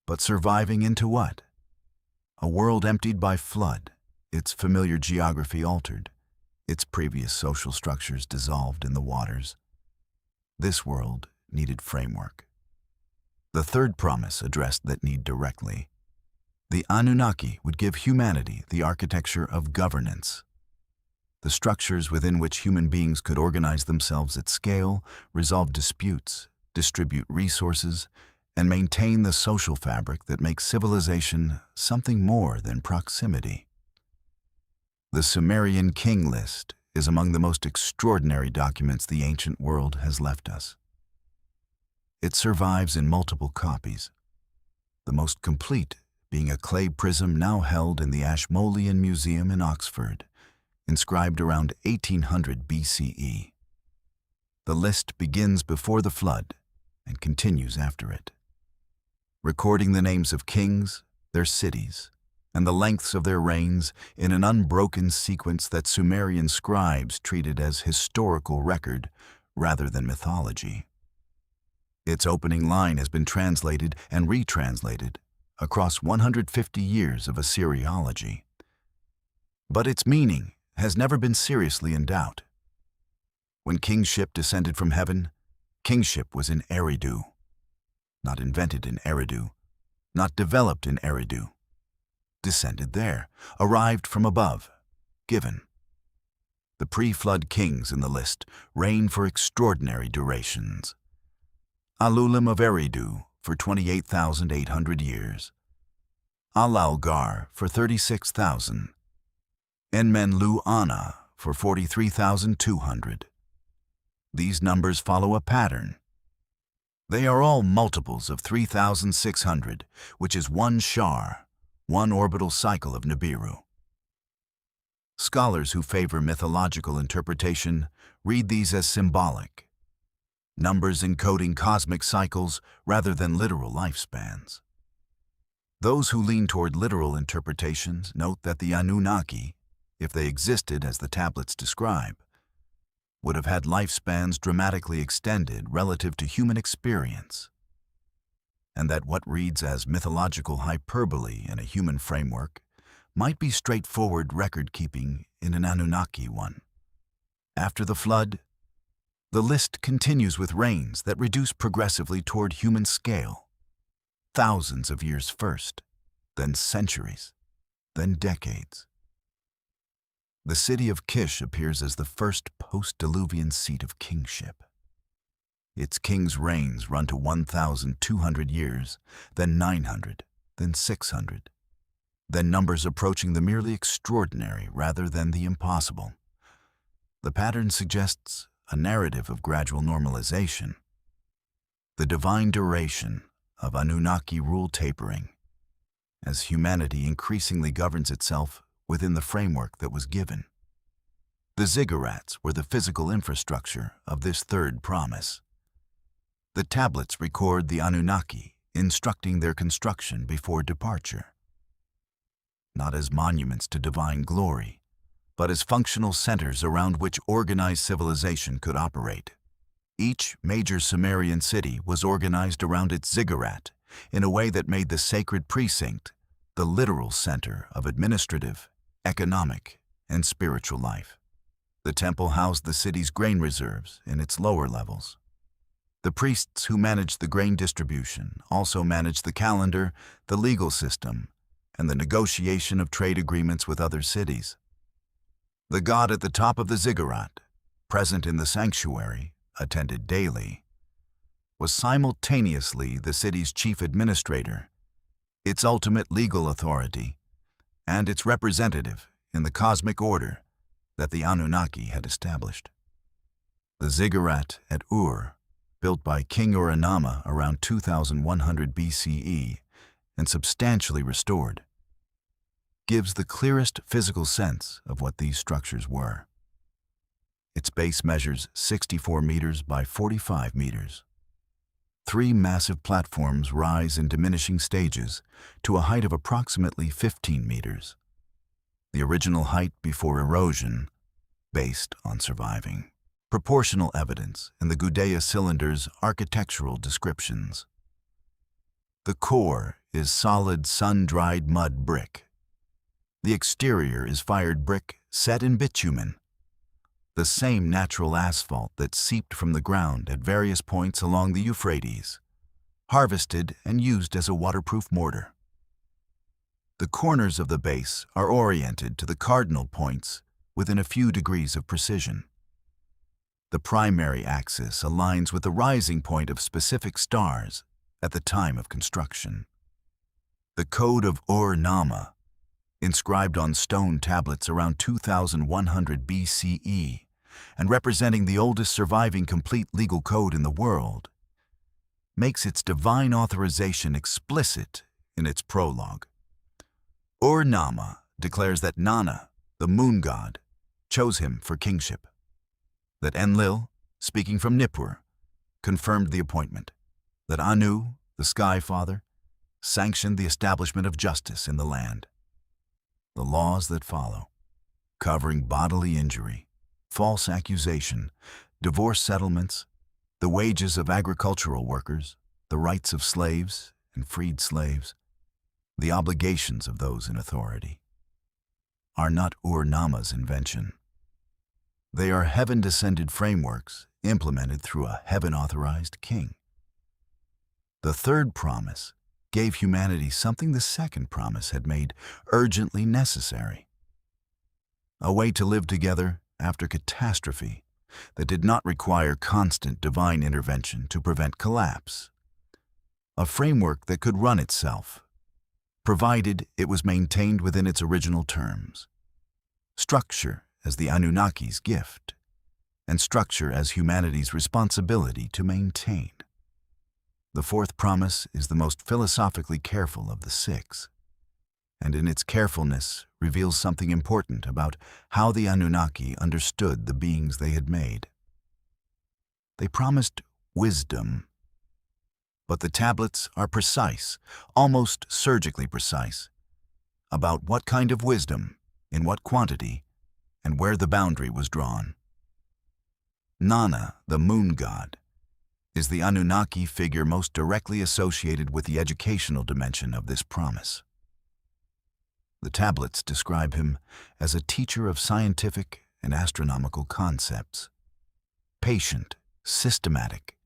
But surviving into what? A world emptied by flood, its familiar geography altered, its previous social structures dissolved in the waters. This world needed framework. The third promise addressed that need directly. The Anunnaki would give humanity the architecture of governance, the structures within which human beings could organize themselves at scale, resolve disputes, distribute resources, and maintain the social fabric that makes civilization something more than proximity. The Sumerian king list is among the most extraordinary documents the ancient world has left us. It survives in multiple copies, the most complete being a clay prism now held in the Ashmolean Museum in Oxford, inscribed around 1800 BCE. The list begins before the flood and continues after it, recording the names of kings, their cities, and the lengths of their reigns in an unbroken sequence that Sumerian scribes treated as historical record rather than mythology. Its opening line has been translated and retranslated across 150 years of Assyriology. But its meaning has never been seriously in doubt. When kingship descended from heaven, kingship was in Eridu, not invented in Eridu, not developed in Eridu, descended there, arrived from above, given. The pre-flood kings in the list reign for extraordinary durations. Alulim of Eridu for 28,800 years, Alalgar for 36,000, Enmenlu-Ana for 43,200. These numbers follow a pattern. They are all multiples of 3,600, which is one Shar, one orbital cycle of Nibiru. Scholars who favor mythological interpretation read these as symbolic, numbers encoding cosmic cycles rather than literal lifespans. Those who lean toward literal interpretations note that the Anunnaki, if they existed as the tablets describe, would have had lifespans dramatically extended relative to human experience, and that what reads as mythological hyperbole in a human framework might be straightforward record-keeping in an Anunnaki one. After the flood, the list continues with reigns that reduce progressively toward human scale. Thousands of years first, then centuries, then decades. The city of Kish appears as the first post-Diluvian seat of kingship. Its king's reigns run to 1,200 years, then 900, then 600, then numbers approaching the merely extraordinary rather than the impossible. The pattern suggests a narrative of gradual normalization, the divine duration of Anunnaki rule tapering, as humanity increasingly governs itself within the framework that was given. The ziggurats were the physical infrastructure of this third promise. The tablets record the Anunnaki, instructing their construction before departure. Not as monuments to divine glory, but as functional centers around which organized civilization could operate. Each major Sumerian city was organized around its ziggurat in a way that made the sacred precinct the literal center of administrative, economic, and spiritual life. The temple housed the city's grain reserves in its lower levels. The priests who managed the grain distribution also managed the calendar, the legal system, and the negotiation of trade agreements with other cities. The god at the top of the ziggurat, present in the sanctuary, attended daily, was simultaneously the city's chief administrator, its ultimate legal authority, and its representative in the cosmic order that the Anunnaki had established. The ziggurat at Ur, built by King Ur-Nama around 2100 BCE and substantially restored, gives the clearest physical sense of what these structures were. Its base measures 64 meters by 45 meters. 3 massive platforms rise in diminishing stages to a height of approximately 15 meters. The original height before erosion, based on surviving proportional evidence in the Gudea cylinder's architectural descriptions. The core is solid sun-dried mud brick. The exterior is fired brick set in bitumen, the same natural asphalt that seeped from the ground at various points along the Euphrates, harvested and used as a waterproof mortar. The corners of the base are oriented to the cardinal points within a few degrees of precision. The primary axis aligns with the rising point of specific stars at the time of construction. The Code of Ur-Nama, inscribed on stone tablets around 2100 BCE and representing the oldest surviving complete legal code in the world, makes its divine authorization explicit in its prologue. Ur-Nama declares that Nana, the moon god, chose him for kingship, that Enlil, speaking from Nippur, confirmed the appointment, that Anu, the sky father, sanctioned the establishment of justice in the land. The laws that follow, covering bodily injury, false accusation, divorce settlements, the wages of agricultural workers, the rights of slaves and freed slaves, the obligations of those in authority, are not Ur-Nama's invention. They are heaven-descended frameworks implemented through a heaven-authorized king. The third promise gave humanity something the second promise had made urgently necessary: a way to live together after catastrophe that did not require constant divine intervention to prevent collapse. A framework that could run itself, provided it was maintained within its original terms. Structure as the Anunnaki's gift, and structure as humanity's responsibility to maintain. The fourth promise is the most philosophically careful of the 6, and in its carefulness reveals something important about how the Anunnaki understood the beings they had made. They promised wisdom, but the tablets are precise, almost surgically precise, about what kind of wisdom, in what quantity, and where the boundary was drawn. Nana, the moon god, is the Anunnaki figure most directly associated with the educational dimension of this promise. The tablets describe him as a teacher of scientific and astronomical concepts, patient, systematic,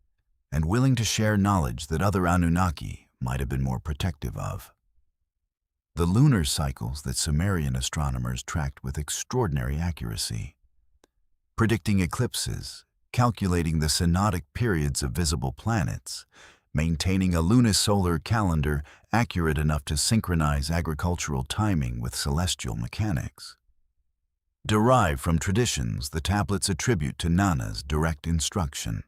and willing to share knowledge that other Anunnaki might have been more protective of. The lunar cycles that Sumerian astronomers tracked with extraordinary accuracy, predicting eclipses, calculating the synodic periods of visible planets, maintaining a lunisolar calendar accurate enough to synchronize agricultural timing with celestial mechanics. Derived from traditions the tablets attribute to Nana's direct instruction.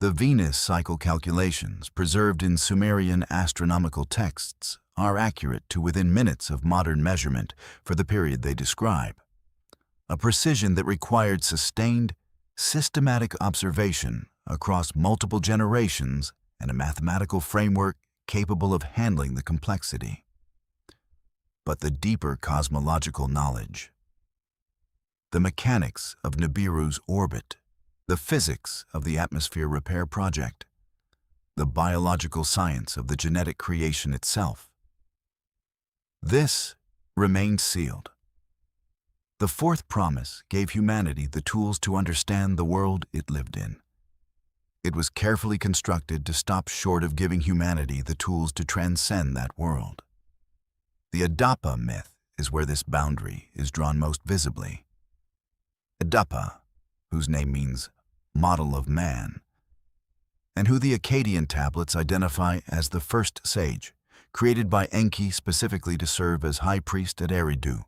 The Venus cycle calculations preserved in Sumerian astronomical texts are accurate to within minutes of modern measurement for the period they describe, a precision that required sustained, systematic observation across multiple generations and a mathematical framework capable of handling the complexity. But the deeper cosmological knowledge, the mechanics of Nibiru's orbit, the physics of the atmosphere repair project, the biological science of the genetic creation itself, this remained sealed. The fourth promise gave humanity the tools to understand the world it lived in. It was carefully constructed to stop short of giving humanity the tools to transcend that world. The Adapa myth is where this boundary is drawn most visibly. Adapa, whose name means model of man, and who the Akkadian tablets identify as the first sage, created by Enki specifically to serve as high priest at Eridu,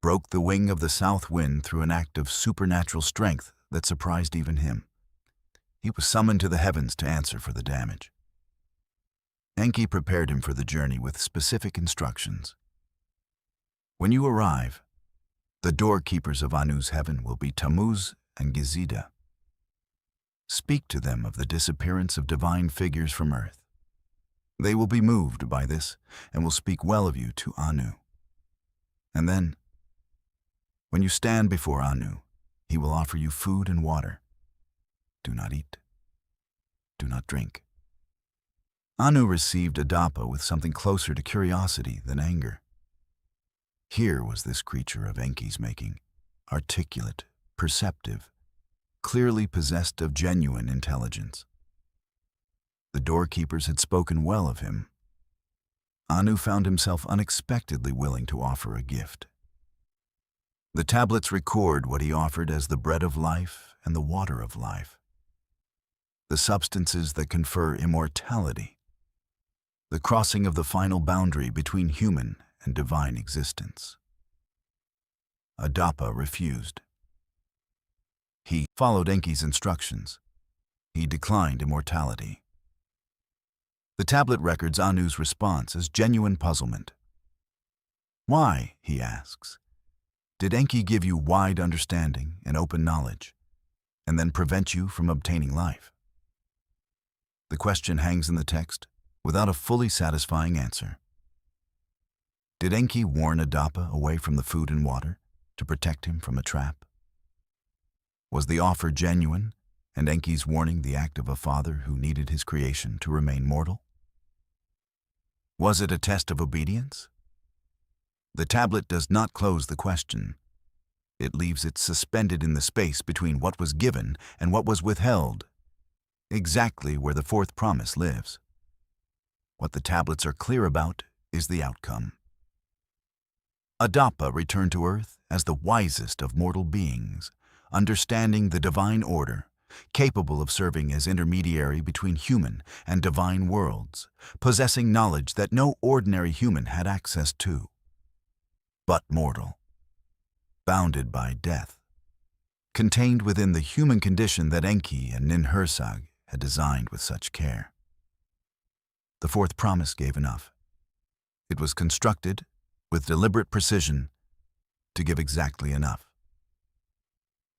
broke the wing of the south wind through an act of supernatural strength that surprised even him. He was summoned to the heavens to answer for the damage. Enki prepared him for the journey with specific instructions. When you arrive, the doorkeepers of Anu's heaven will be Tammuz and Gizida. Speak to them of the disappearance of divine figures from earth. They will be moved by this and will speak well of you to Anu. And then, when you stand before Anu, he will offer you food and water. Do not eat. Do not drink. Anu received Adapa with something closer to curiosity than anger. Here was this creature of Enki's making, articulate, perceptive, clearly possessed of genuine intelligence. The doorkeepers had spoken well of him. Anu found himself unexpectedly willing to offer a gift. The tablets record what he offered as the bread of life and the water of life, the substances that confer immortality, the crossing of the final boundary between human and divine existence. Adapa refused. He followed Enki's instructions. He declined immortality. The tablet records Anu's response as genuine puzzlement. Why, he asks, did Enki give you wide understanding and open knowledge, and then prevent you from obtaining life? The question hangs in the text without a fully satisfying answer. Did Enki warn Adapa away from the food and water to protect him from a trap? Was the offer genuine, and Enki's warning the act of a father who needed his creation to remain mortal? Was it a test of obedience? The tablet does not close the question. It leaves it suspended in the space between what was given and what was withheld, exactly where the fourth promise lives. What the tablets are clear about is the outcome. Adapa returned to Earth as the wisest of mortal beings, understanding the divine order, capable of serving as intermediary between human and divine worlds, possessing knowledge that no ordinary human had access to, but mortal, bounded by death, contained within the human condition that Enki and Ninhursag had designed with such care. The fourth promise gave enough. It was constructed with deliberate precision to give exactly enough.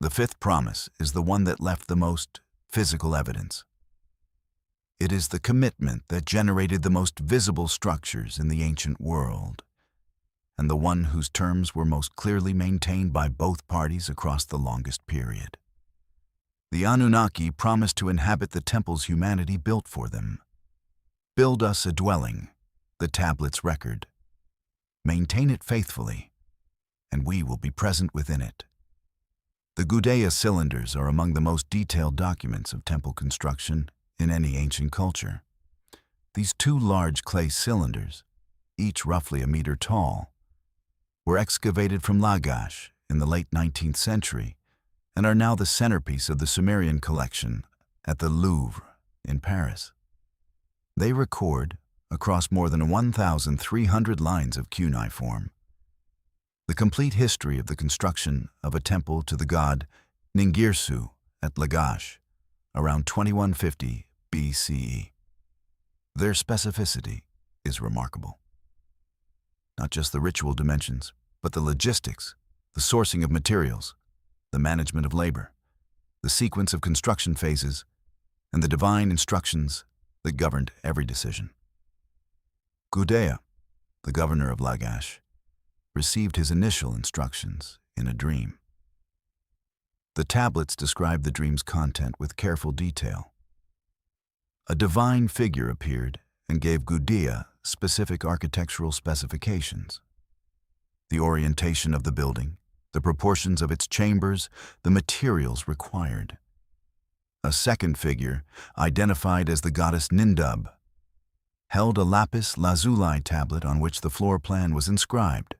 The fifth promise is the one that left the most physical evidence. It is the commitment that generated the most visible structures in the ancient world, and the one whose terms were most clearly maintained by both parties across the longest period. The Anunnaki promised to inhabit the temples humanity built for them. Build us a dwelling, the tablets record. Maintain it faithfully, and we will be present within it. The Gudea cylinders are among the most detailed documents of temple construction in any ancient culture. These two large clay cylinders, each roughly a meter tall, were excavated from Lagash in the late 19th century and are now the centerpiece of the Sumerian collection at the Louvre in Paris. They record, across more than 1,300 lines of cuneiform, the complete history of the construction of a temple to the god Ningirsu at Lagash around 2150 BCE. Their specificity is remarkable. not just the ritual dimensions, but the logistics, the sourcing of materials, the management of labor, the sequence of construction phases, and the divine instructions that governed every decision. Gudea, the governor of Lagash, received his initial instructions in a dream. The tablets describe the dream's content with careful detail. A divine figure appeared and gave Gudea specific architectural specifications. The orientation of the building, the proportions of its chambers, the materials required. A second figure, identified as the goddess Nindub, held a lapis lazuli tablet on which the floor plan was inscribed.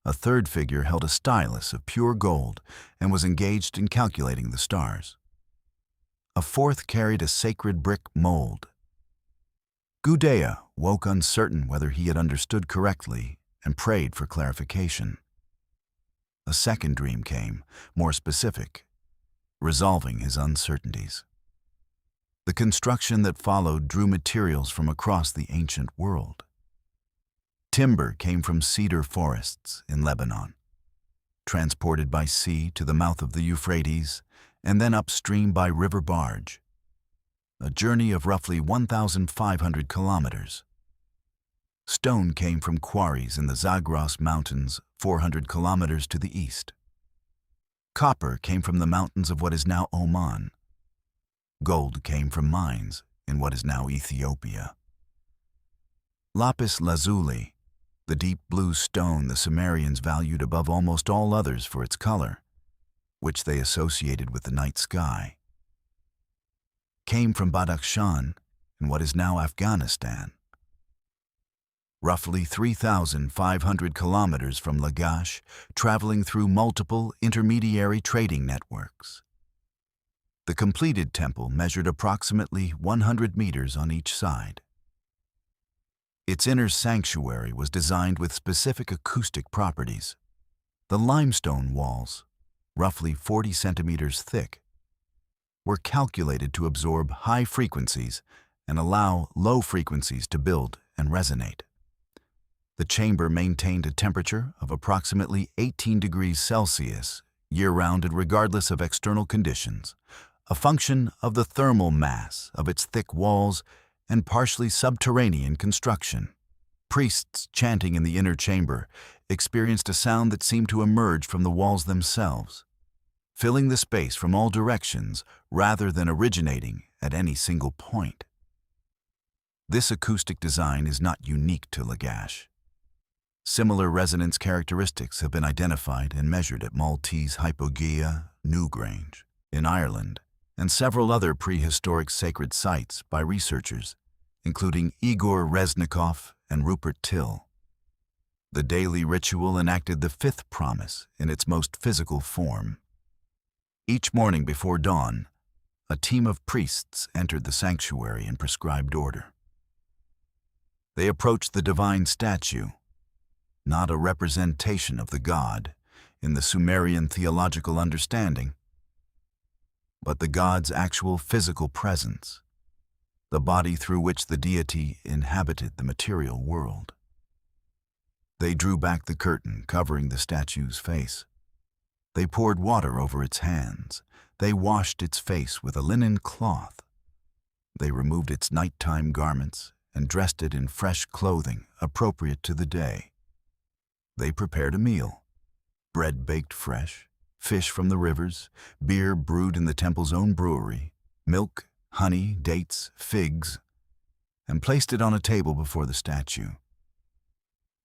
A third figure held a stylus of pure gold and was engaged in calculating the stars. A fourth carried a sacred brick mold. Gudea woke uncertain whether he had understood correctly and prayed for clarification. A second dream came, more specific, resolving his uncertainties. The construction that followed drew materials from across the ancient world. Timber came from cedar forests in Lebanon, transported by sea to the mouth of the Euphrates and then upstream by river barge, a journey of roughly 1,500 kilometers. Stone came from quarries in the Zagros Mountains, 400 kilometers to the east. Copper came from the mountains of what is now Oman. Gold came from mines in what is now Ethiopia. Lapis lazuli, the deep blue stone the Sumerians valued above almost all others for its color, which they associated with the night sky, came from Badakhshan in what is now Afghanistan. Roughly 3,500 kilometers from Lagash, traveling through multiple intermediary trading networks. The completed temple measured approximately 100 meters on each side. Its inner sanctuary was designed with specific acoustic properties. The limestone walls, roughly 40 centimeters thick, were calculated to absorb high frequencies and allow low frequencies to build and resonate. The chamber maintained a temperature of approximately 18 degrees Celsius year-round and regardless of external conditions, a function of the thermal mass of its thick walls and partially subterranean construction. Priests chanting in the inner chamber experienced a sound that seemed to emerge from the walls themselves, filling the space from all directions rather than originating at any single point. This acoustic design is not unique to Lagash. Similar resonance characteristics have been identified and measured at Maltese Hypogeia, Newgrange, in Ireland, and several other prehistoric sacred sites by researchers, including Igor Reznikov and Rupert Till. The daily ritual enacted the fifth promise in its most physical form. Each morning before dawn, a team of priests entered the sanctuary in prescribed order. They approached the divine statue, not a representation of the god in the Sumerian theological understanding, but the god's actual physical presence, the body through which the deity inhabited the material world. They drew back the curtain covering the statue's face. They poured water over its hands. They washed its face with a linen cloth. They removed its nighttime garments and dressed it in fresh clothing appropriate to the day. They prepared a meal, bread baked fresh, fish from the rivers, beer brewed in the temple's own brewery, milk, honey, dates, figs, and placed it on a table before the statue.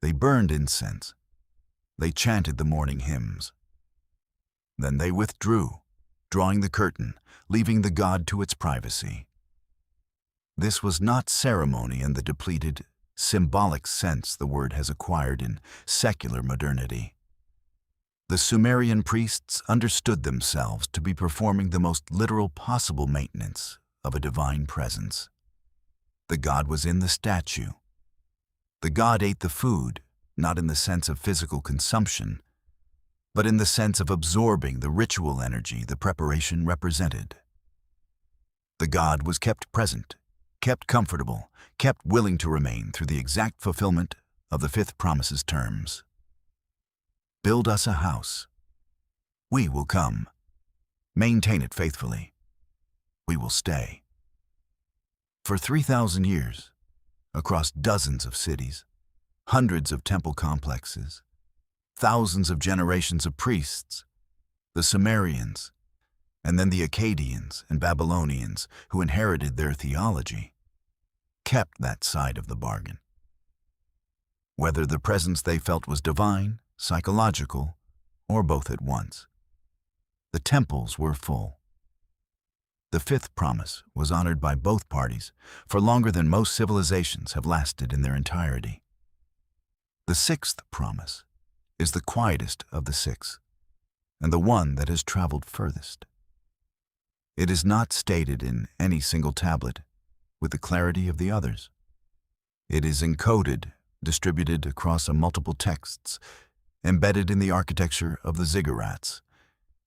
They burned incense. They chanted the morning hymns. Then they withdrew, drawing the curtain, leaving the god to its privacy. This was not ceremony in the depleted, symbolic sense the word has acquired in secular modernity. The Sumerian priests understood themselves to be performing the most literal possible maintenance of a divine presence. The god was in the statue. The god ate the food, not in the sense of physical consumption, but in the sense of absorbing the ritual energy the preparation represented. The god was kept present, kept comfortable, kept willing to remain through the exact fulfillment of the fifth promise's terms. Build us a house. We will come. Maintain it faithfully. We will stay. For 3,000 years, across dozens of cities, hundreds of temple complexes, thousands of generations of priests, the Sumerians, and then the Akkadians and Babylonians who inherited their theology, kept that side of the bargain. Whether the presence they felt was divine, psychological, or both at once, the temples were full. The fifth promise was honored by both parties for longer than most civilizations have lasted in their entirety. The sixth promise is the quietest of the six, and the one that has traveled furthest. It is not stated in any single tablet with the clarity of the others. It is encoded, distributed across multiple texts, embedded in the architecture of the ziggurats,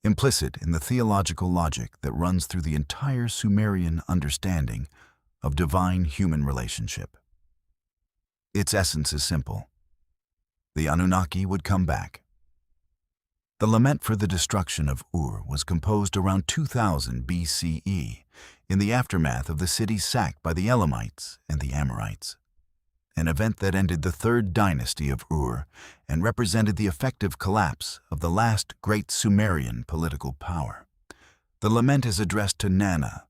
implicit in the theological logic that runs through the entire Sumerian understanding of divine-human relationship. Its essence is simple. The Anunnaki would come back. The lament for the destruction of Ur was composed around 2000 BCE, in the aftermath of the city's sack by the Elamites and the Amorites, an event that ended the third dynasty of Ur and represented the effective collapse of the last great Sumerian political power. The lament is addressed to Nana,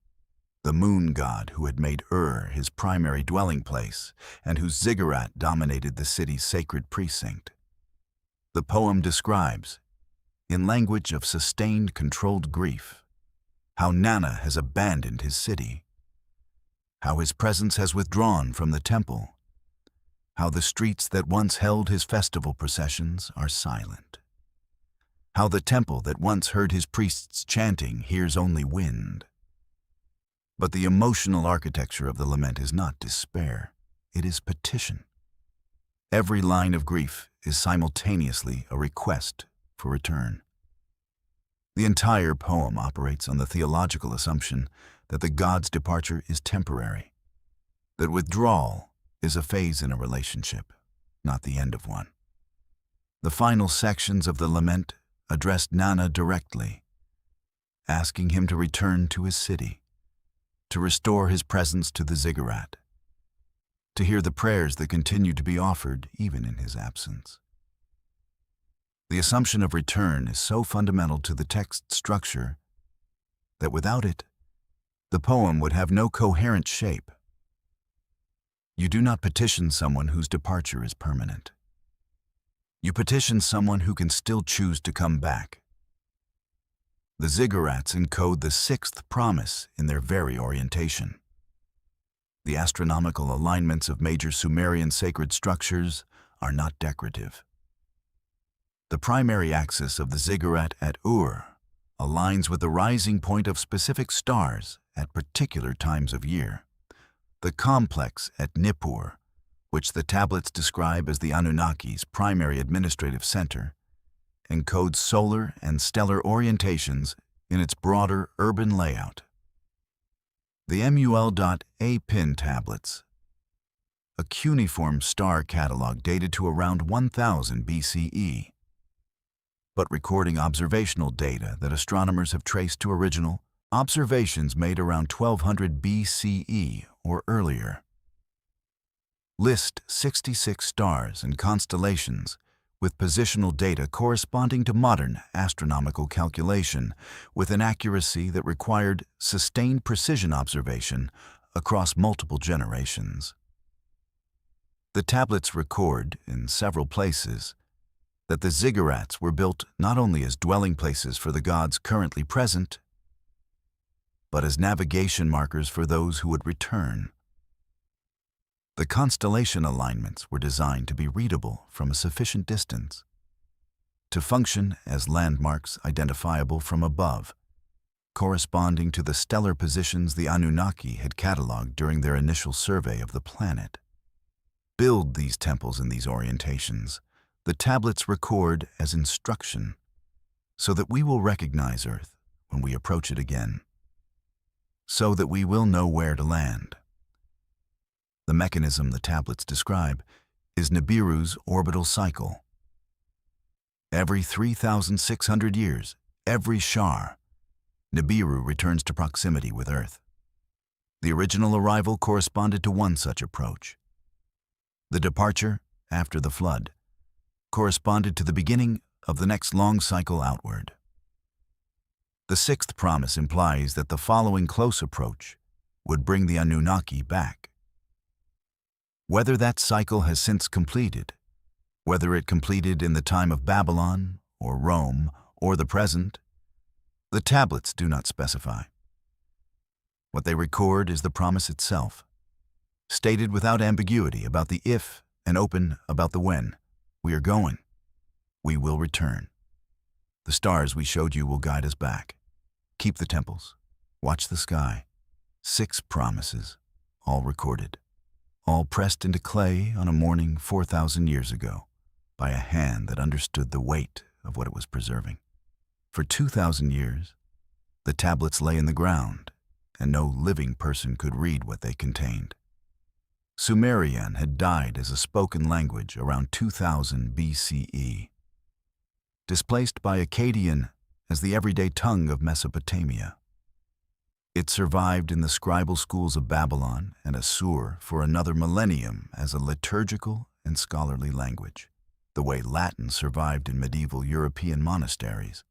the moon god who had made Ur his primary dwelling place and whose ziggurat dominated the city's sacred precinct. The poem describes, in language of sustained, controlled grief, how Nana has abandoned his city, how his presence has withdrawn from the temple, how the streets that once held his festival processions are silent, how the temple that once heard his priests chanting hears only wind. But the emotional architecture of the lament is not despair, it is petition. Every line of grief is simultaneously a request for return. The entire poem operates on the theological assumption that the god's departure is temporary, that withdrawal is a phase in a relationship, not the end of one. The final sections of the lament addressed Nana directly, asking him to return to his city, to restore his presence to the ziggurat, to hear the prayers that continue to be offered even in his absence. The assumption of return is so fundamental to the text structure that without it, the poem would have no coherent shape. You do not petition someone whose departure is permanent. You petition someone who can still choose to come back. The ziggurats encode the sixth promise in their very orientation. The astronomical alignments of major Sumerian sacred structures are not decorative. The primary axis of the ziggurat at Ur aligns with the rising point of specific stars at particular times of year. The complex at Nippur, which the tablets describe as the Anunnaki's primary administrative center, encodes solar and stellar orientations in its broader urban layout. The MUL.A pin tablets, a cuneiform star catalog dated to around 1000 BCE, but recording observational data that astronomers have traced to original observations made around 1200 BCE or earlier. List 66 stars and constellations with positional data corresponding to modern astronomical calculation with an accuracy that required sustained precision observation across multiple generations. The tablets record, in several places, that the ziggurats were built not only as dwelling places for the gods currently present, but as navigation markers for those who would return. The constellation alignments were designed to be readable from a sufficient distance, to function as landmarks identifiable from above, corresponding to the stellar positions the Anunnaki had cataloged during their initial survey of the planet. Build these temples in these orientations, the tablets record as instruction, so that we will recognize Earth when we approach it again, so that we will know where to land. The mechanism the tablets describe is Nibiru's orbital cycle. Every 3,600 years, every Shar, Nibiru returns to proximity with Earth. The original arrival corresponded to one such approach. The departure, after the flood, corresponded to the beginning of the next long cycle outward. The sixth promise implies that the following close approach would bring the Anunnaki back. Whether that cycle has since completed, whether it completed in the time of Babylon or Rome or the present, the tablets do not specify. What they record is the promise itself, stated without ambiguity about the if and open about the when. We are going. We will return. The stars we showed you will guide us back. Keep the temples. Watch the sky. 6 promises, all recorded, all pressed into clay on a morning 4,000 years ago by a hand that understood the weight of what it was preserving. For 2,000 years, the tablets lay in the ground, and no living person could read what they contained. Sumerian had died as a spoken language around 2000 BCE, displaced by Akkadian as the everyday tongue of Mesopotamia. It survived in the scribal schools of Babylon and Assur for another millennium as a liturgical and scholarly language, the way Latin survived in medieval European monasteries.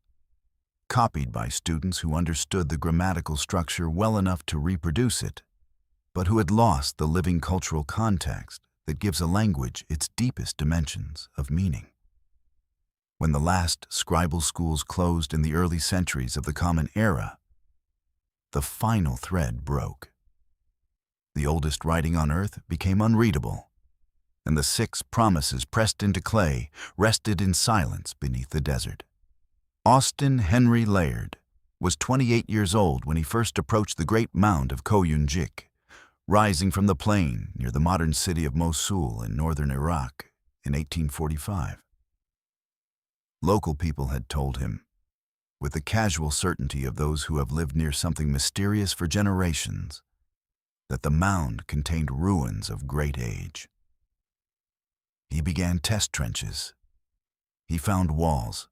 Copied by students who understood the grammatical structure well enough to reproduce it, but who had lost the living cultural context that gives a language its deepest dimensions of meaning. When the last scribal schools closed in the early centuries of the Common Era, the final thread broke. The oldest writing on Earth became unreadable, and the 6 promises pressed into clay rested in silence beneath the desert. Austin Henry Laird was 28 years old when he first approached the great mound of Koyunjik, rising from the plain near the modern city of Mosul in northern Iraq in 1845. Local people had told him, with the casual certainty of those who have lived near something mysterious for generations, that the mound contained ruins of great age. He began test trenches. He found walls.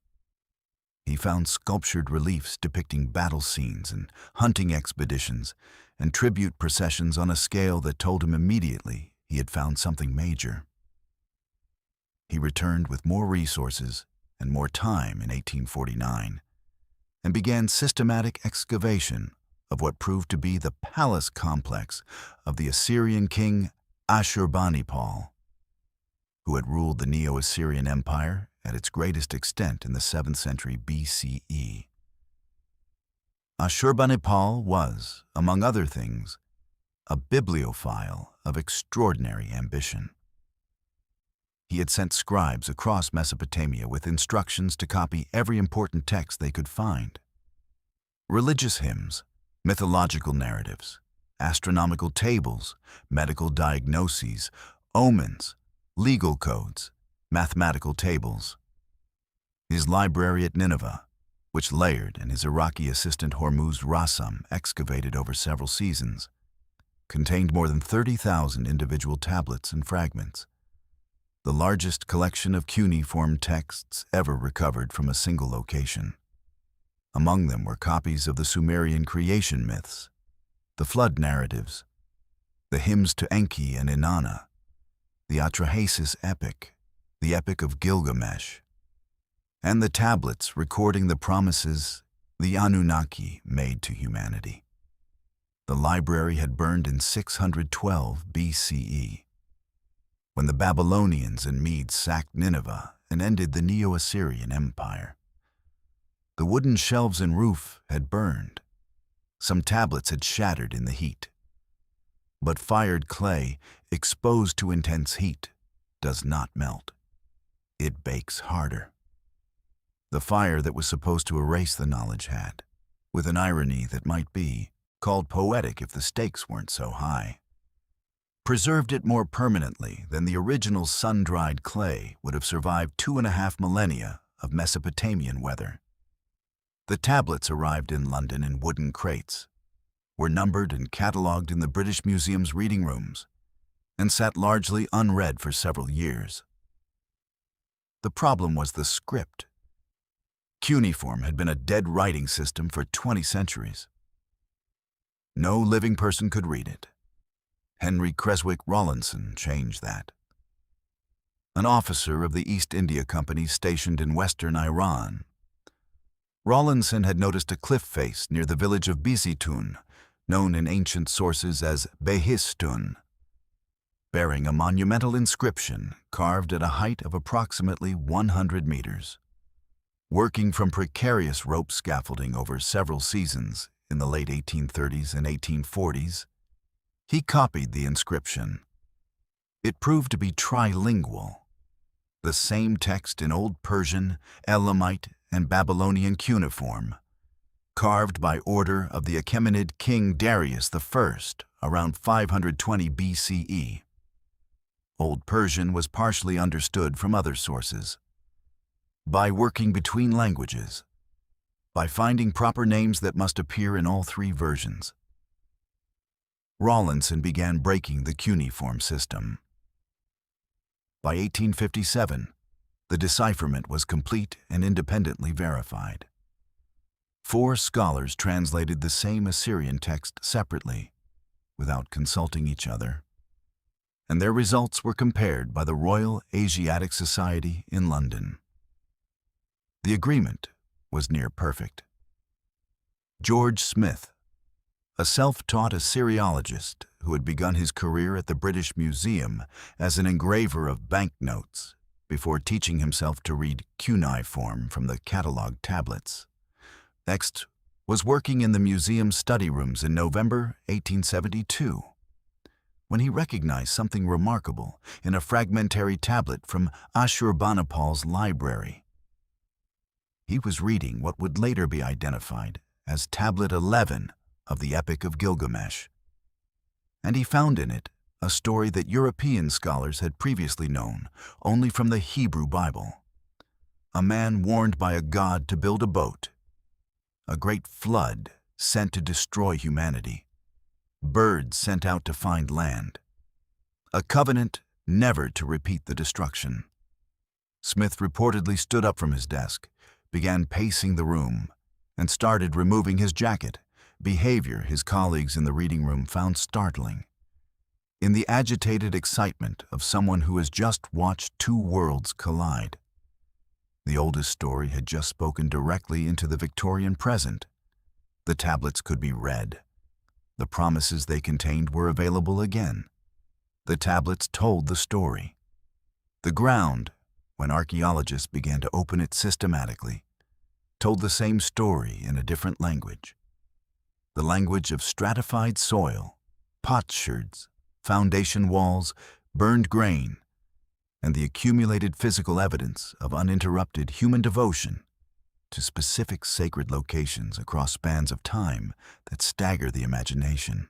He found sculptured reliefs depicting battle scenes and hunting expeditions and tribute processions on a scale that told him immediately he had found something major. He returned with more resources and more time in 1849 and began systematic excavation of what proved to be the palace complex of the Assyrian king Ashurbanipal, who had ruled the Neo-Assyrian Empire at its greatest extent in the 7th century BCE. Ashurbanipal was, among other things, a bibliophile of extraordinary ambition. He had sent scribes across Mesopotamia with instructions to copy every important text they could find. Religious hymns, mythological narratives, astronomical tables, medical diagnoses, omens, legal codes, mathematical tables. His library at Nineveh, which Laird and his Iraqi assistant Hormuz Rassam excavated over several seasons, contained more than 30,000 individual tablets and fragments, the largest collection of cuneiform texts ever recovered from a single location. Among them were copies of the Sumerian creation myths, the flood narratives, the hymns to Enki and Inanna, the Atrahasis epic, the Epic of Gilgamesh, and the tablets recording the promises the Anunnaki made to humanity. The library had burned in 612 BCE, when the Babylonians and Medes sacked Nineveh and ended the Neo-Assyrian Empire. The wooden shelves and roof had burned. Some tablets had shattered in the heat. But fired clay, exposed to intense heat, does not melt. It bakes harder. The fire that was supposed to erase the knowledge had, with an irony that might be called poetic if the stakes weren't so high, preserved it more permanently than the original sun-dried clay would have survived 2.5 millennia of Mesopotamian weather. The tablets arrived in London in wooden crates, were numbered and catalogued in the British Museum's reading rooms, and sat largely unread for several years. The problem was the script. Cuneiform had been a dead writing system for 20 centuries. No living person could read it. Henry Creswick Rawlinson changed that. An officer of the East India Company stationed in western Iran. Rawlinson had noticed a cliff face near the village of Bizitun, known in ancient sources as Behistun, bearing a monumental inscription carved at a height of approximately 100 meters. Working from precarious rope scaffolding over several seasons in the late 1830s and 1840s, he copied the inscription. It proved to be trilingual, the same text in Old Persian, Elamite, and Babylonian cuneiform, carved by order of the Achaemenid king Darius I around 520 BCE. Old Persian was partially understood from other sources. By working between languages, by finding proper names that must appear in all three versions, Rawlinson began breaking the cuneiform system. By 1857, the decipherment was complete and independently verified. 4 scholars translated the same Assyrian text separately, without consulting each other, and their results were compared by the Royal Asiatic Society in London. The agreement was near perfect. George Smith, a self-taught Assyriologist who had begun his career at the British Museum as an engraver of banknotes before teaching himself to read cuneiform from the catalog tablets, next was working in the museum study rooms in November 1872, when he recognized something remarkable in a fragmentary tablet from Ashurbanipal's library. He was reading what would later be identified as Tablet 11 of the Epic of Gilgamesh, and he found in it a story that European scholars had previously known only from the Hebrew Bible. A man warned by a god to build a boat, a great flood sent to destroy humanity, birds sent out to find land, a covenant never to repeat the destruction. Smith reportedly stood up from his desk, began pacing the room, and started removing his jacket, behavior his colleagues in the reading room found startling. In the agitated excitement of someone who has just watched 2 worlds collide. The oldest story had just spoken directly into the Victorian present. The tablets could be read. The promises they contained were available again. The tablets told the story. The ground, when archaeologists began to open it systematically, told the same story in a different language. The language of stratified soil, potsherds, foundation walls, burned grain, and the accumulated physical evidence of uninterrupted human devotion to specific sacred locations across spans of time that stagger the imagination.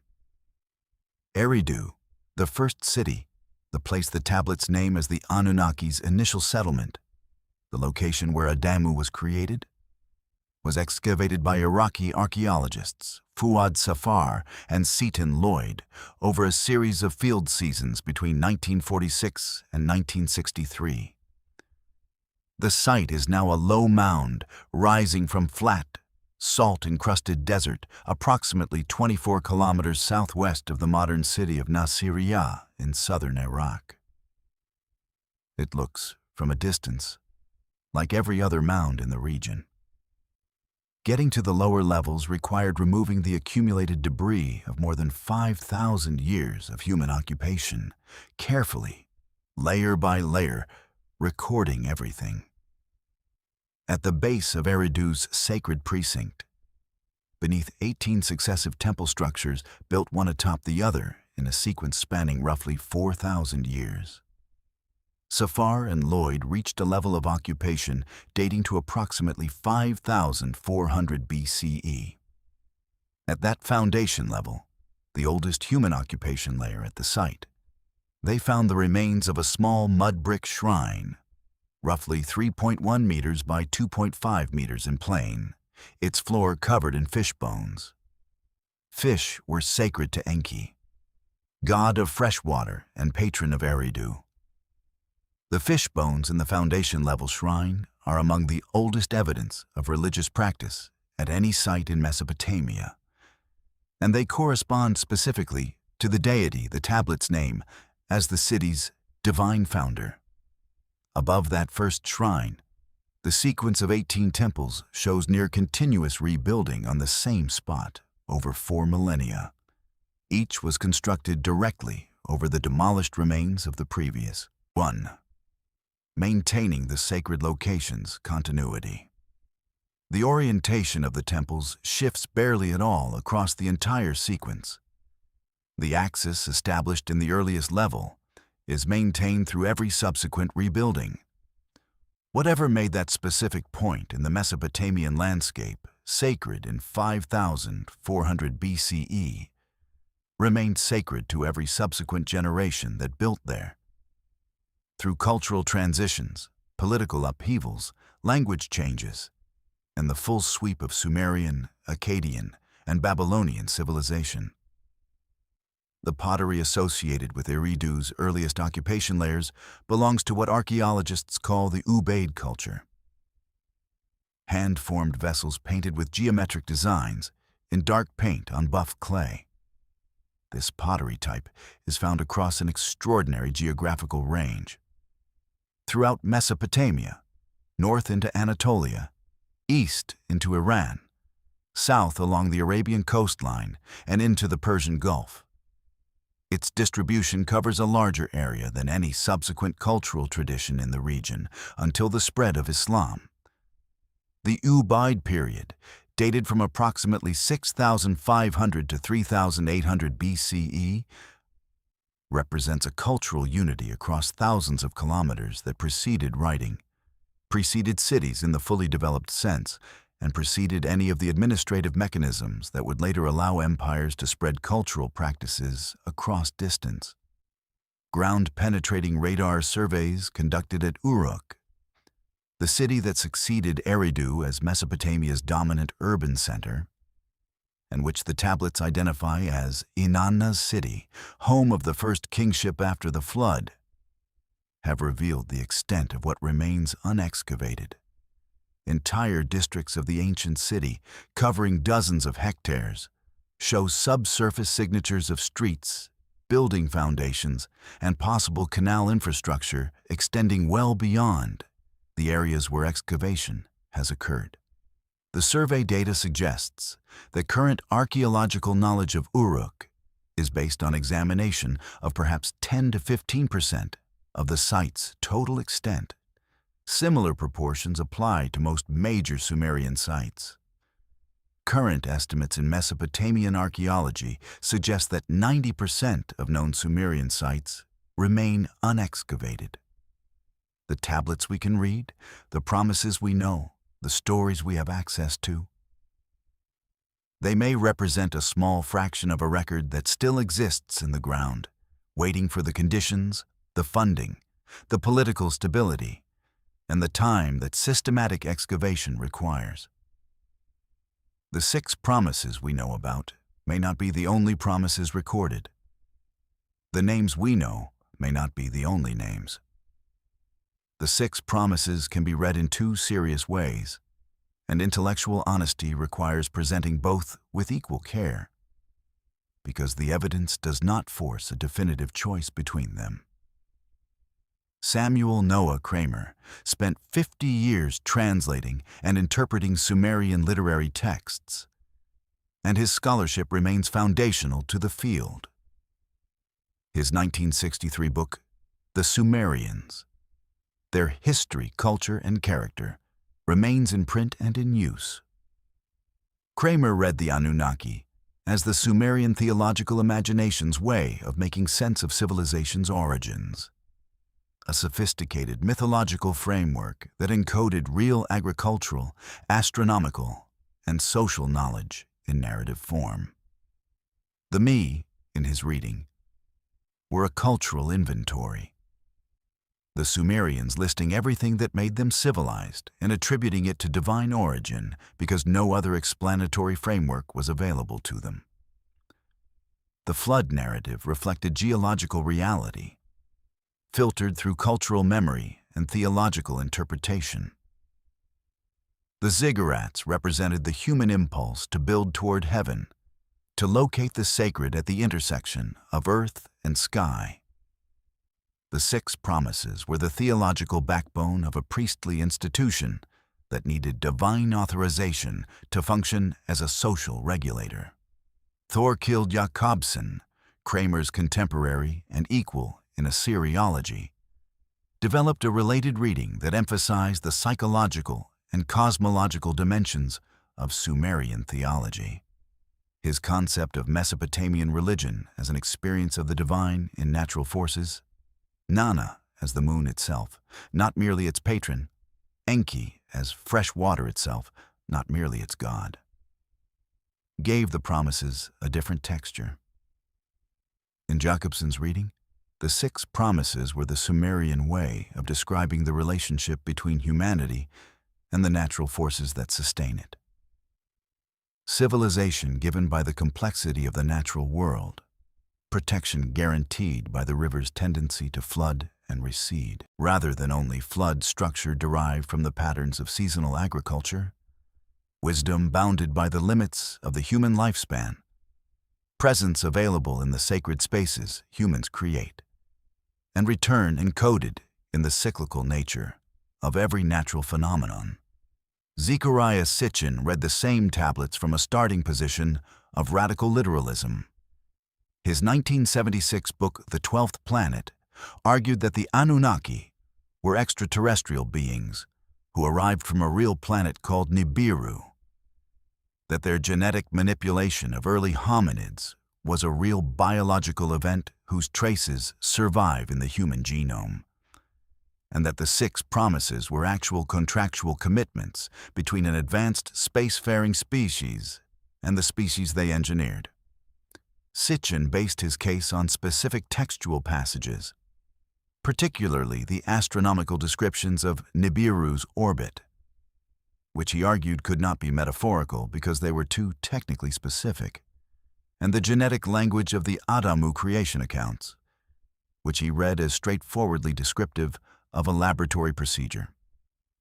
Eridu, the first city, the place the tablets name as the Anunnaki's initial settlement, the location where Adamu was created, was excavated by Iraqi archaeologists Fuad Safar and Seton Lloyd over a series of field seasons between 1946 and 1963. The site is now a low mound rising from flat, salt-encrusted desert approximately 24 kilometers southwest of the modern city of Nasiriyah in southern Iraq. It looks, from a distance, like every other mound in the region. Getting to the lower levels required removing the accumulated debris of more than 5,000 years of human occupation, carefully, layer by layer, recording everything. At the base of Eridu's sacred precinct, beneath 18 successive temple structures built one atop the other in a sequence spanning roughly 4,000 years, Safar and Lloyd reached a level of occupation dating to approximately 5,400 BCE. At that foundation level, the oldest human occupation layer at the site, they found the remains of a small mud brick shrine, roughly 3.1 meters by 2.5 meters in plane, its floor covered in fish bones. Fish were sacred to Enki. god of fresh water and patron of Eridu. The fish bones in the foundation-level shrine are among the oldest evidence of religious practice at any site in Mesopotamia, and they correspond specifically to the deity the tablets name as the city's divine founder. Above that first shrine, the sequence of 18 temples shows near-continuous rebuilding on the same spot over 4 millennia. Each was constructed directly over the demolished remains of the previous. 1. Maintaining the sacred location's continuity. The orientation of the temples shifts barely at all across the entire sequence. The axis established in the earliest level is maintained through every subsequent rebuilding. Whatever made that specific point in the Mesopotamian landscape sacred in 5400 BCE remained sacred to every subsequent generation that built there. Through cultural transitions, political upheavals, language changes, and the full sweep of Sumerian, Akkadian, and Babylonian civilization. The pottery associated with Eridu's earliest occupation layers belongs to what archaeologists call the Ubaid culture. Hand-formed vessels painted with geometric designs in dark paint on buff clay. This pottery type is found across an extraordinary geographical range. Throughout Mesopotamia, north into Anatolia, east into Iran, south along the Arabian coastline, and into the Persian Gulf. Its distribution covers a larger area than any subsequent cultural tradition in the region until the spread of Islam. The Ubaid period, dated from approximately 6,500 to 3,800 BCE, represents a cultural unity across thousands of kilometers that preceded writing, preceded cities in the fully developed sense, and preceded any of the administrative mechanisms that would later allow empires to spread cultural practices across distance. Ground-penetrating radar surveys conducted at Uruk, the city that succeeded Eridu as Mesopotamia's dominant urban center, and which the tablets identify as Inanna's city, home of the first kingship after the flood, have revealed the extent of what remains unexcavated. Entire districts of the ancient city, covering dozens of hectares, show subsurface signatures of streets, building foundations, and possible canal infrastructure extending well beyond the areas where excavation has occurred. The survey data suggests that current archaeological knowledge of Uruk is based on examination of perhaps 10 to 15% of the site's total extent. Similar proportions apply to most major Sumerian sites. Current estimates in Mesopotamian archaeology suggest that 90% of known Sumerian sites remain unexcavated. The tablets we can read, the promises we know, the stories we have access to. They may represent a small fraction of a record that still exists in the ground, waiting for the conditions, the funding, the political stability, and the time that systematic excavation requires. The 6 promises we know about may not be the only promises recorded. The names we know may not be the only names. The 6 promises can be read in 2 serious ways, and intellectual honesty requires presenting both with equal care, because the evidence does not force a definitive choice between them. Samuel Noah Kramer spent 50 years translating and interpreting Sumerian literary texts, and his scholarship remains foundational to the field. His 1963 book, The Sumerians, Their History, Culture, and Character, remains in print and in use. Kramer read the Anunnaki as the Sumerian theological imagination's way of making sense of civilization's origins. A sophisticated mythological framework that encoded real agricultural, astronomical, and social knowledge in narrative form. The me, in his reading, were a cultural inventory. The Sumerians listing everything that made them civilized and attributing it to divine origin because no other explanatory framework was available to them. The flood narrative reflected geological reality, filtered through cultural memory and theological interpretation. The ziggurats represented the human impulse to build toward heaven, to locate the sacred at the intersection of earth and sky. The 6 promises were the theological backbone of a priestly institution that needed divine authorization to function as a social regulator. Thorkild Jakobsen, Kramer's contemporary and equal in Assyriology, developed a related reading that emphasized the psychological and cosmological dimensions of Sumerian theology. His concept of Mesopotamian religion as an experience of the divine in natural forces, Nana as the moon itself, not merely its patron, Enki as fresh water itself, not merely its god, gave the promises a different texture. In Jakobsen's reading, the 6 promises were the Sumerian way of describing the relationship between humanity and the natural forces that sustain it. Civilization given by the complexity of the natural world, protection guaranteed by the river's tendency to flood and recede, rather than only flood structure derived from the patterns of seasonal agriculture, wisdom bounded by the limits of the human lifespan, presence available in the sacred spaces humans create, and return encoded in the cyclical nature of every natural phenomenon. Zecharia Sitchin read the same tablets from a starting position of radical literalism. His 1976 book, The 12th Planet, argued that the Anunnaki were extraterrestrial beings who arrived from a real planet called Nibiru, that their genetic manipulation of early hominids was a real biological event whose traces survive in the human genome, and that the 6 promises were actual contractual commitments between an advanced spacefaring species and the species they engineered. Sitchin based his case on specific textual passages, particularly the astronomical descriptions of Nibiru's orbit, which he argued could not be metaphorical because they were too technically specific, and the genetic language of the Adamu creation accounts, which he read as straightforwardly descriptive of a laboratory procedure.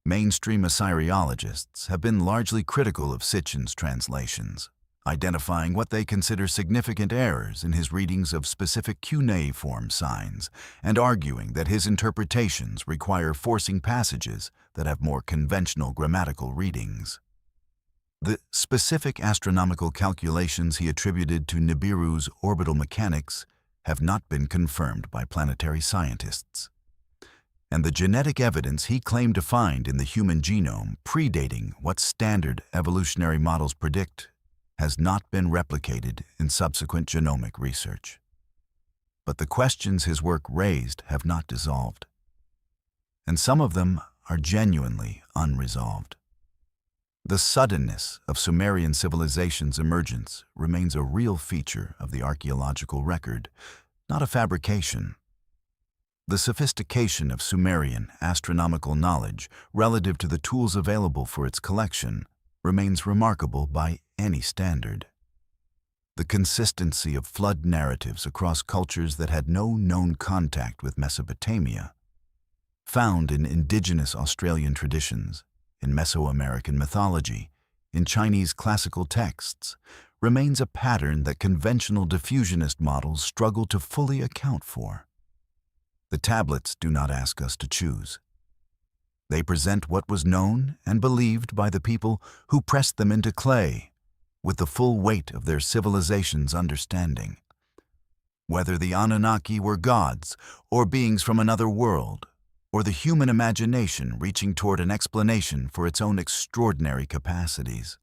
Mainstream Assyriologists have been largely critical of Sitchin's translations, identifying what they consider significant errors in his readings of specific cuneiform signs and arguing that his interpretations require forcing passages that have more conventional grammatical readings. The specific astronomical calculations he attributed to Nibiru's orbital mechanics have not been confirmed by planetary scientists, and the genetic evidence he claimed to find in the human genome predating what standard evolutionary models predict has not been replicated in subsequent genomic research. But the questions his work raised have not dissolved, and some of them are genuinely unresolved. The suddenness of Sumerian civilization's emergence remains a real feature of the archaeological record, not a fabrication. The sophistication of Sumerian astronomical knowledge relative to the tools available for its collection remains remarkable by any standard. The consistency of flood narratives across cultures that had no known contact with Mesopotamia, found in indigenous Australian traditions, in Mesoamerican mythology, in Chinese classical texts, remains a pattern that conventional diffusionist models struggle to fully account for. The tablets do not ask us to choose. They present what was known and believed by the people who pressed them into clay, with the full weight of their civilization's understanding. Whether the Anunnaki were gods or beings from another world, or the human imagination reaching toward an explanation for its own extraordinary capacities.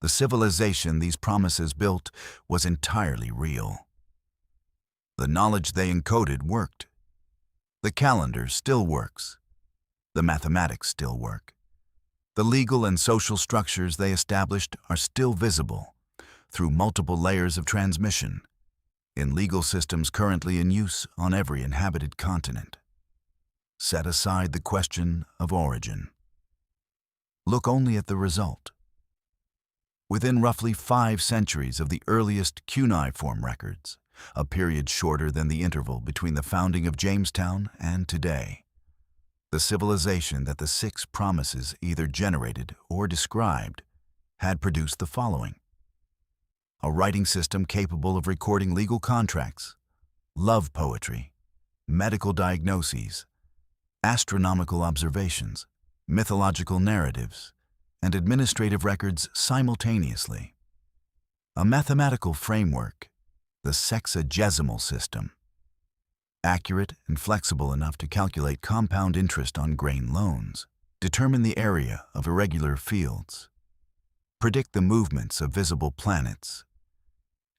The civilization these promises built was entirely real. The knowledge they encoded worked. The calendar still works. The mathematics still work. The legal and social structures they established are still visible through multiple layers of transmission in legal systems currently in use on every inhabited continent. Set aside the question of origin. Look only at the result. within roughly 5 centuries of the earliest cuneiform records, a period shorter than the interval between the founding of Jamestown and today. The civilization that the six promises either generated or described had produced the following: a writing system capable of recording legal contracts, love poetry, medical diagnoses, astronomical observations, mythological narratives, and administrative records simultaneously. A mathematical framework, the sexagesimal system, accurate and flexible enough to calculate compound interest on grain loans, determine the area of irregular fields, predict the movements of visible planets,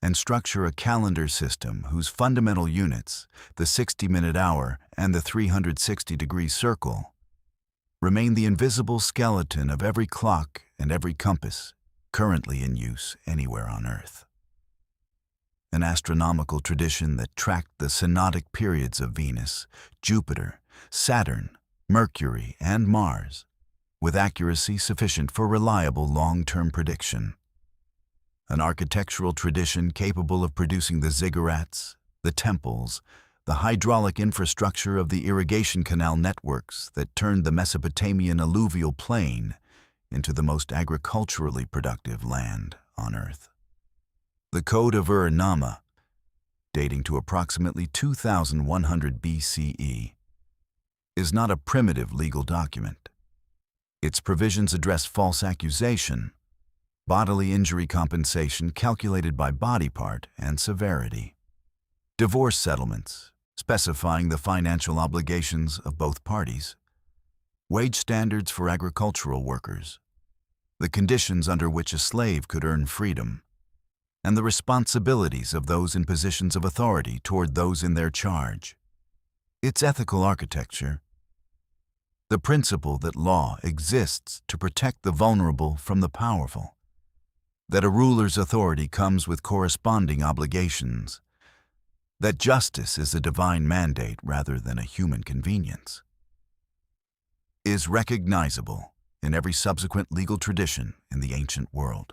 and structure a calendar system whose fundamental units, the 60-minute hour and the 360-degree circle, remain the invisible skeleton of every clock and every compass currently in use anywhere on Earth. An astronomical tradition that tracked the synodic periods of Venus, Jupiter, Saturn, Mercury, and Mars, with accuracy sufficient for reliable long-term prediction. An architectural tradition capable of producing the ziggurats, the temples, the hydraulic infrastructure of the irrigation canal networks that turned the Mesopotamian alluvial plain into the most agriculturally productive land on Earth. The Code of Ur-Nama, dating to approximately 2100 BCE, is not a primitive legal document. Its provisions address false accusation, bodily injury compensation calculated by body part and severity, divorce settlements specifying the financial obligations of both parties, wage standards for agricultural workers, the conditions under which a slave could earn freedom, and the responsibilities of those in positions of authority toward those in their charge. Its ethical architecture, the principle that law exists to protect the vulnerable from the powerful, that a ruler's authority comes with corresponding obligations, that justice is a divine mandate rather than a human convenience, is recognizable in every subsequent legal tradition in the ancient world.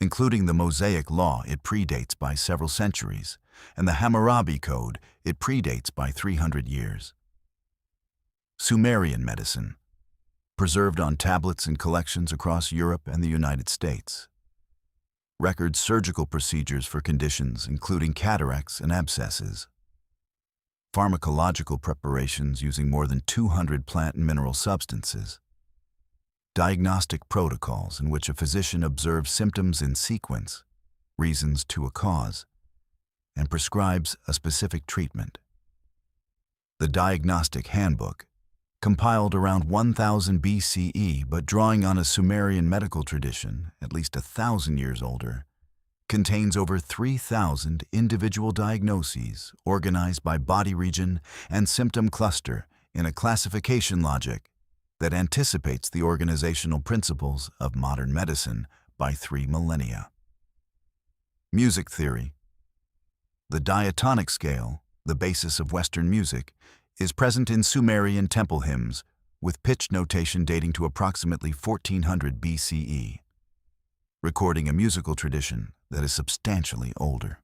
Including the Mosaic Law, it predates by several centuries, and the Hammurabi Code, it predates by 300 years. Sumerian medicine, preserved on tablets in collections across Europe and the United States. Record surgical procedures for conditions including cataracts and abscesses. Pharmacological preparations using more than 200 plant and mineral substances. Diagnostic protocols in which a physician observes symptoms in sequence, reasons to a cause, and prescribes a specific treatment. The Diagnostic Handbook, compiled around 1000 BCE but drawing on a Sumerian medical tradition at least 1,000 years older, contains over 3,000 individual diagnoses organized by body region and symptom cluster in a classification logic that anticipates the organizational principles of modern medicine by 3 millennia. Music theory. The diatonic scale, the basis of Western music, is present in Sumerian temple hymns with pitch notation dating to approximately 1400 BCE, recording a musical tradition that is substantially older.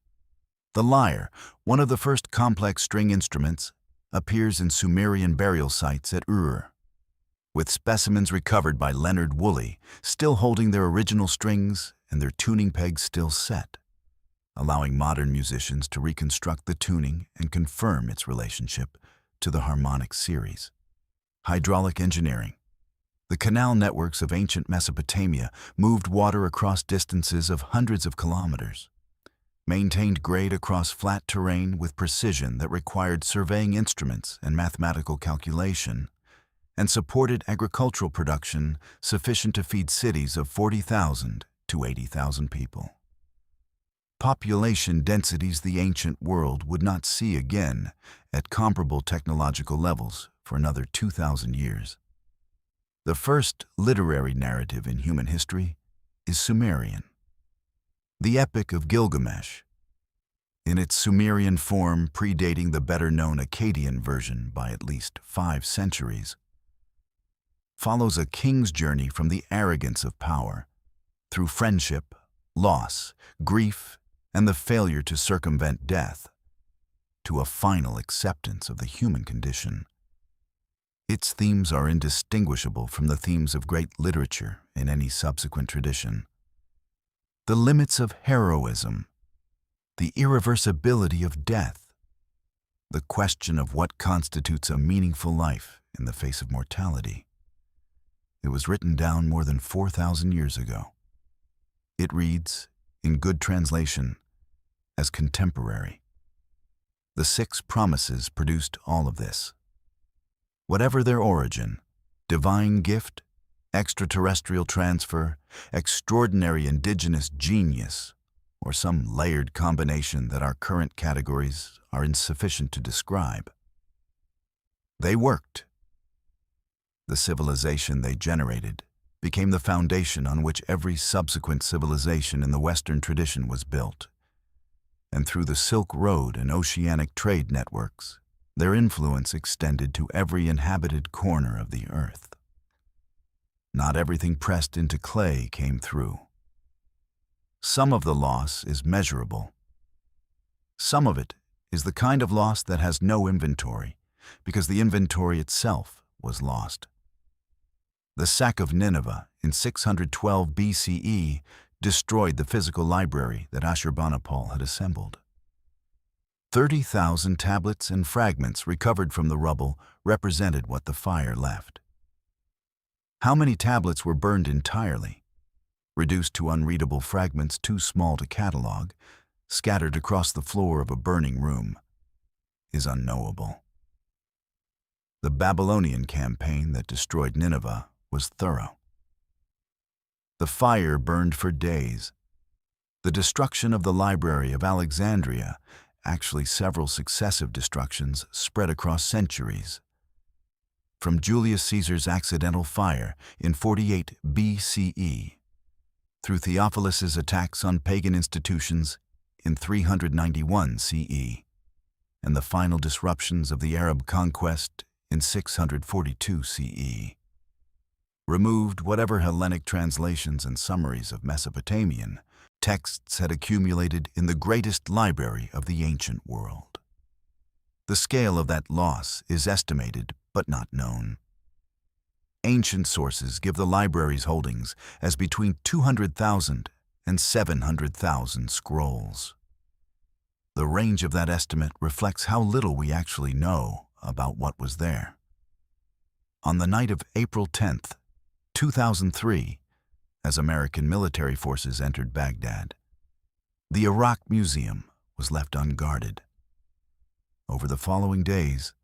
The lyre, one of the first complex string instruments, appears in Sumerian burial sites at Ur, with specimens recovered by Leonard Woolley still holding their original strings and their tuning pegs still set, allowing modern musicians to reconstruct the tuning and confirm its relationship to the harmonic series. Hydraulic engineering. The canal networks of ancient Mesopotamia moved water across distances of hundreds of kilometers, maintained grade across flat terrain with precision that required surveying instruments and mathematical calculation, and supported agricultural production sufficient to feed cities of 40,000 to 80,000 people. Population densities the ancient world would not see again at comparable technological levels for another 2,000 years. The first literary narrative in human history is Sumerian. The Epic of Gilgamesh, in its Sumerian form predating the better-known Akkadian version by at least 5 centuries, follows a king's journey from the arrogance of power through friendship, loss, grief, and the failure to circumvent death, to a final acceptance of the human condition. Its themes are indistinguishable from the themes of great literature in any subsequent tradition. The limits of heroism, the irreversibility of death, the question of what constitutes a meaningful life in the face of mortality. It was written down more than 4,000 years ago. It reads, in good translation, as contemporary. The 6 promises produced all of this. Whatever their origin, divine gift, extraterrestrial transfer, extraordinary indigenous genius, or some layered combination that our current categories are insufficient to describe. They worked. The civilization they generated became the foundation on which every subsequent civilization in the Western tradition was built. And through the Silk Road and oceanic trade networks, their influence extended to every inhabited corner of the earth. Not everything pressed into clay came through. Some of the loss is measurable. Some of it is the kind of loss that has no inventory, because the inventory itself was lost. The sack of Nineveh in 612 BCE destroyed the physical library that Ashurbanipal had assembled. 30,000 tablets and fragments recovered from the rubble represented what the fire left. How many tablets were burned entirely, reduced to unreadable fragments too small to catalog, scattered across the floor of a burning room, is unknowable. The Babylonian campaign that destroyed Nineveh was thorough. The fire burned for days. The destruction of the Library of Alexandria, actually several successive destructions, spread across centuries. From Julius Caesar's accidental fire in 48 BCE, through Theophilus's attacks on pagan institutions in 391 CE, and the final disruptions of the Arab conquest in 642 CE. Removed whatever Hellenic translations and summaries of Mesopotamian, texts had accumulated in the greatest library of the ancient world. The scale of that loss is estimated but not known. Ancient sources give the library's holdings as between 200,000 and 700,000 scrolls. The range of that estimate reflects how little we actually know about what was there. On the night of April 10th, 2003, as American military forces entered Baghdad, the Iraq Museum was left unguarded. Over the following days,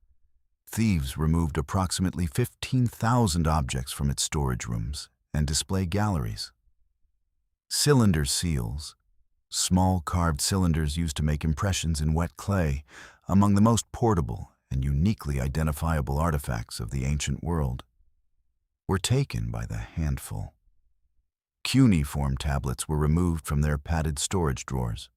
thieves removed approximately 15,000 objects from its storage rooms and display galleries. Cylinder seals, small carved cylinders used to make impressions in wet clay, among the most portable and uniquely identifiable artifacts of the ancient world, were taken by the handful. Cuneiform tablets were removed from their padded storage drawers.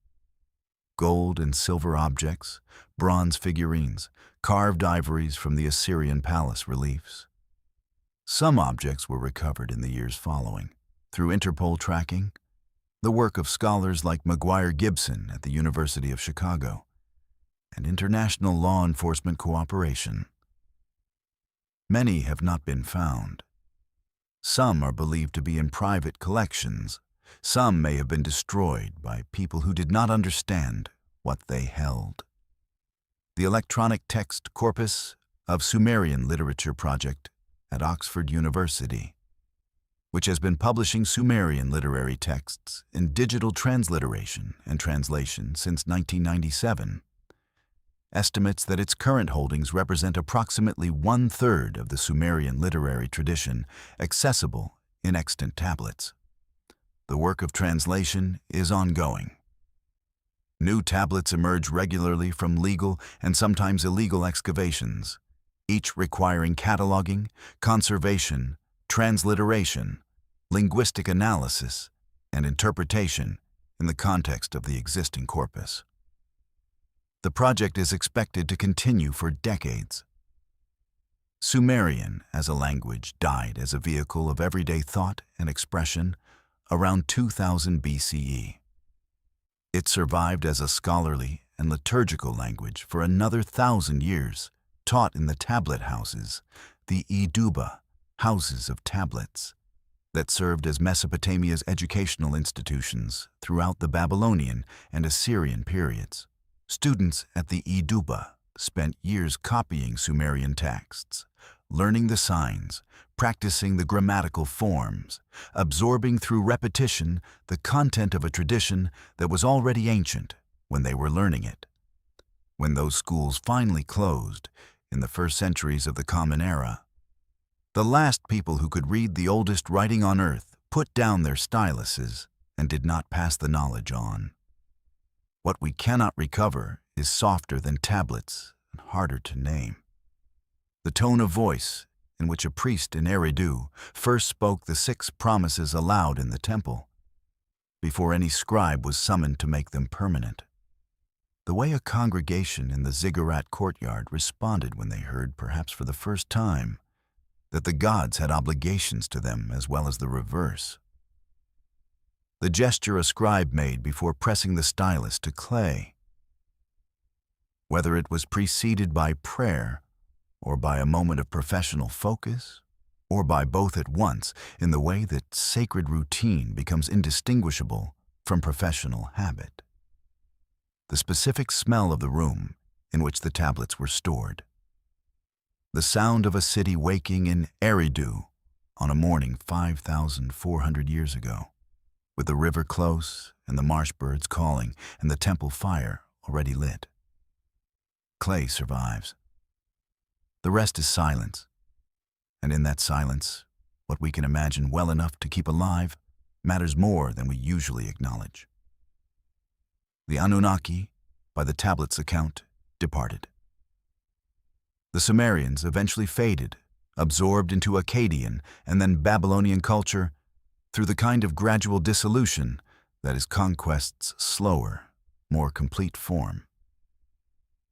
Gold and silver objects, bronze figurines, carved ivories from the Assyrian palace reliefs. Some objects were recovered in the years following, through Interpol tracking, the work of scholars like Maguire Gibson at the University of Chicago, and international law enforcement cooperation. Many have not been found. Some are believed to be in private collections. Some may have been destroyed by people who did not understand what they held. The Electronic Text Corpus of Sumerian Literature Project at Oxford University, which has been publishing Sumerian literary texts in digital transliteration and translation since 1997, estimates that its current holdings represent approximately 1/3 of the Sumerian literary tradition accessible in extant tablets. The work of translation is ongoing. New tablets emerge regularly from legal and sometimes illegal excavations, each requiring cataloging, conservation, transliteration, linguistic analysis, and interpretation in the context of the existing corpus. The project is expected to continue for decades. Sumerian as a language died as a vehicle of everyday thought and expression around 2000 BCE. It survived as a scholarly and liturgical language for another 1,000 years, taught in the tablet houses, the Iduba, houses of tablets, that served as Mesopotamia's educational institutions throughout the Babylonian and Assyrian periods. Students at the Iduba spent years copying Sumerian texts, learning the signs, practicing the grammatical forms, absorbing through repetition the content of a tradition that was already ancient when they were learning it. When those schools finally closed in the first centuries of the Common Era, the last people who could read the oldest writing on earth put down their styluses and did not pass the knowledge on. What we cannot recover is softer than tablets and harder to name. The tone of voice in which a priest in Eridu first spoke the 6 promises aloud in the temple, before any scribe was summoned to make them permanent. The way a congregation in the ziggurat courtyard responded when they heard, perhaps for the first time, that the gods had obligations to them as well as the reverse. The gesture a scribe made before pressing the stylus to clay, whether it was preceded by prayer or by a moment of professional focus, or by both at once in the way that sacred routine becomes indistinguishable from professional habit. The specific smell of the room in which the tablets were stored. The sound of a city waking in Eridu on a morning 5,400 years ago, with the river close and the marsh birds calling and the temple fire already lit. Clay survives. The rest is silence, and in that silence, what we can imagine well enough to keep alive matters more than we usually acknowledge. The Anunnaki, by the tablet's account, departed. The Sumerians eventually faded, absorbed into Akkadian and then Babylonian culture through the kind of gradual dissolution that is conquest's slower, more complete form.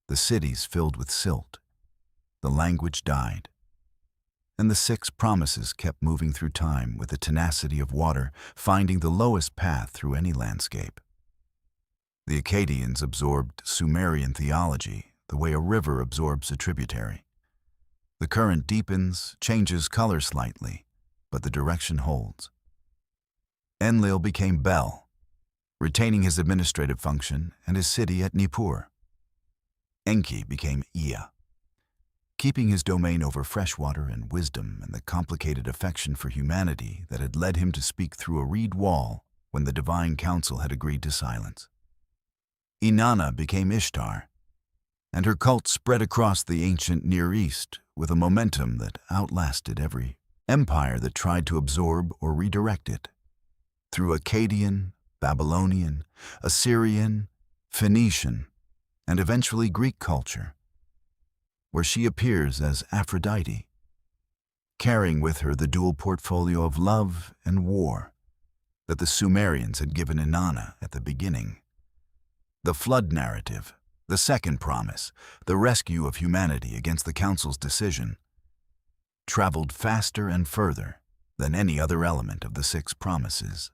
The cities filled with silt, the language died, and the 6 promises kept moving through time with the tenacity of water, finding the lowest path through any landscape. The Akkadians absorbed Sumerian theology the way a river absorbs a tributary. The current deepens, changes color slightly, but the direction holds. Enlil became Bel, retaining his administrative function and his city at Nippur. Enki became Ea, keeping his domain over freshwater and wisdom and the complicated affection for humanity that had led him to speak through a reed wall when the divine council had agreed to silence. Inanna became Ishtar, and her cult spread across the ancient Near East with a momentum that outlasted every empire that tried to absorb or redirect it. Through Akkadian, Babylonian, Assyrian, Phoenician, and eventually Greek culture, where she appears as Aphrodite, carrying with her the dual portfolio of love and war that the Sumerians had given Inanna at the beginning. The flood narrative, the second promise, the rescue of humanity against the council's decision, traveled faster and further than any other element of the 6 promises.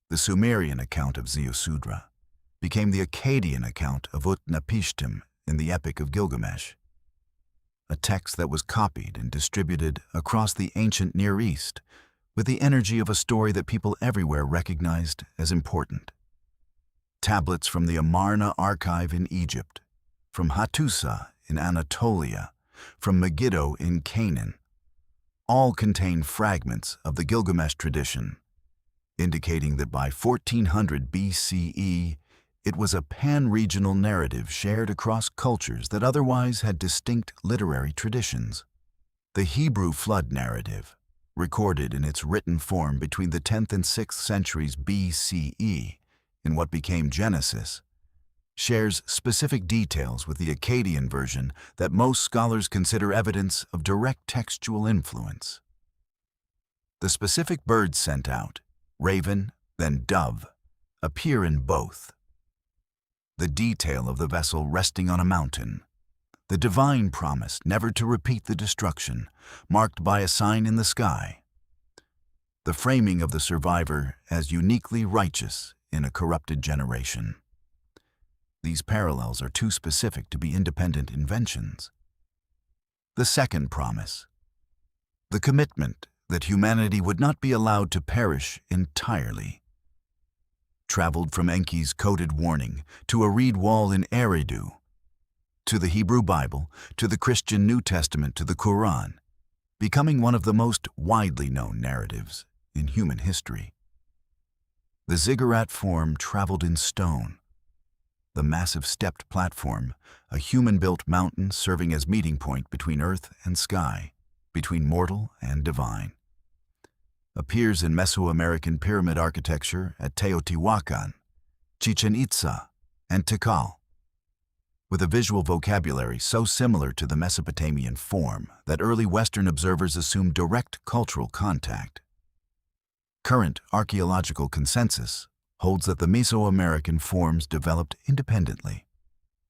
The Sumerian account of Ziusudra became the Akkadian account of Utnapishtim in the Epic of Gilgamesh, a text that was copied and distributed across the ancient Near East with the energy of a story that people everywhere recognized as important. Tablets from the Amarna archive in Egypt, from Hattusa in Anatolia, from Megiddo in Canaan, all contain fragments of the Gilgamesh tradition, indicating that by 1400 BCE, it was a pan-regional narrative shared across cultures that otherwise had distinct literary traditions. The Hebrew flood narrative, recorded in its written form between the 10th and 6th centuries BCE in what became Genesis, shares specific details with the Akkadian version that most scholars consider evidence of direct textual influence. The specific birds sent out, raven, then dove, appear in both. The detail of the vessel resting on a mountain, the divine promise never to repeat the destruction, marked by a sign in the sky. the framing of the survivor as uniquely righteous in a corrupted generation. These parallels are too specific to be independent inventions. The second promise, the commitment that humanity would not be allowed to perish entirely, traveled from Enki's coded warning to a reed wall in Eridu, to the Hebrew Bible, to the Christian New Testament, to the Quran, becoming one of the most widely known narratives in human history. The ziggurat form traveled in stone, the massive stepped platform, a human-built mountain serving as meeting point between earth and sky, between mortal and divine, appears in Mesoamerican pyramid architecture at Teotihuacan, Chichen Itza, and Tikal, with a visual vocabulary so similar to the Mesopotamian form that early Western observers assumed direct cultural contact. Current archaeological consensus holds that the Mesoamerican forms developed independently.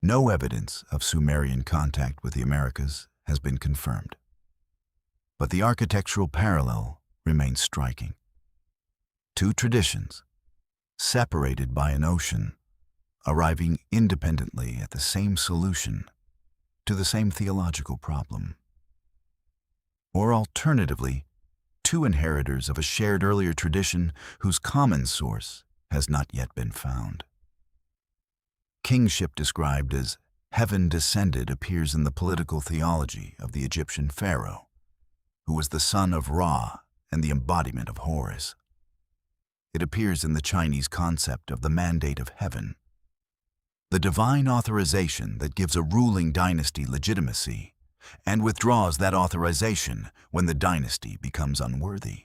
No evidence of Sumerian contact with the Americas has been confirmed. But the architectural parallel remains striking. Two traditions, separated by an ocean, arriving independently at the same solution to the same theological problem. Or alternatively, two inheritors of a shared earlier tradition whose common source has not yet been found. Kingship described as heaven descended appears in the political theology of the Egyptian pharaoh, who was the son of Ra and the embodiment of Horus. It appears in the Chinese concept of the mandate of heaven, the divine authorization that gives a ruling dynasty legitimacy and withdraws that authorization when the dynasty becomes unworthy.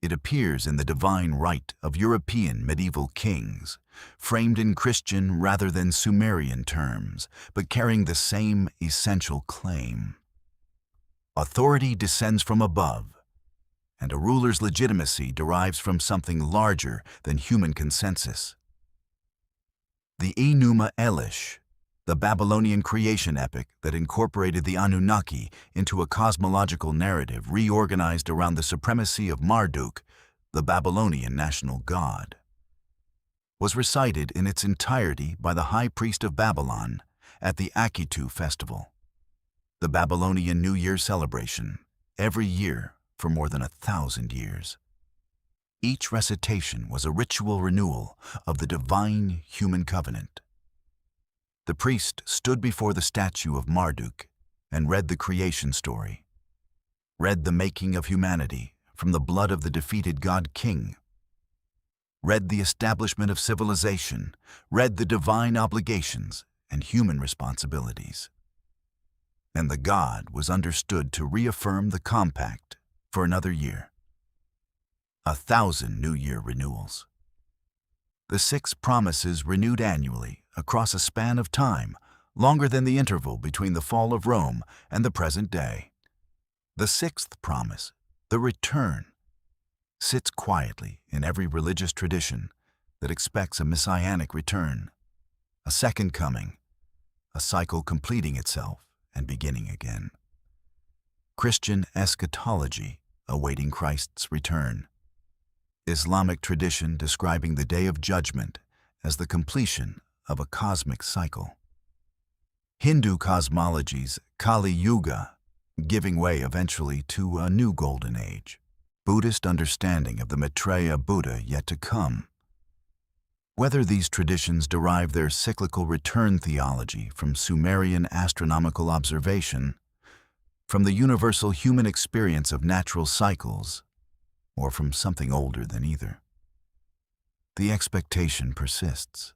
It appears in the divine right of European medieval kings, framed in Christian rather than Sumerian terms, but carrying the same essential claim. Authority descends from above, and a ruler's legitimacy derives from something larger than human consensus. The Enuma Elish, the Babylonian creation epic that incorporated the Anunnaki into a cosmological narrative reorganized around the supremacy of Marduk, the Babylonian national god, was recited in its entirety by the high priest of Babylon at the Akitu festival, the Babylonian New Year celebration, every year for more than 1,000 years. Each recitation was a ritual renewal of the divine human covenant. The priest stood before the statue of Marduk and read the creation story, read the making of humanity from the blood of the defeated god-king, read the establishment of civilization, read the divine obligations and human responsibilities. And the god was understood to reaffirm the compact for another year. 1,000 New Year renewals. The 6 promises renewed annually across a span of time longer than the interval between the fall of Rome and the present day. The 6th promise, the return, sits quietly in every religious tradition that expects a messianic return, a second coming, a cycle completing itself and beginning again. Christian eschatology awaiting Christ's return. Islamic tradition describing the Day of Judgment as the completion of a cosmic cycle. Hindu cosmology's Kali Yuga giving way eventually to a new golden age. Buddhist understanding of the Maitreya Buddha yet to come. Whether these traditions derive their cyclical return theology from Sumerian astronomical observation, from the universal human experience of natural cycles, or from something older than either, the expectation persists.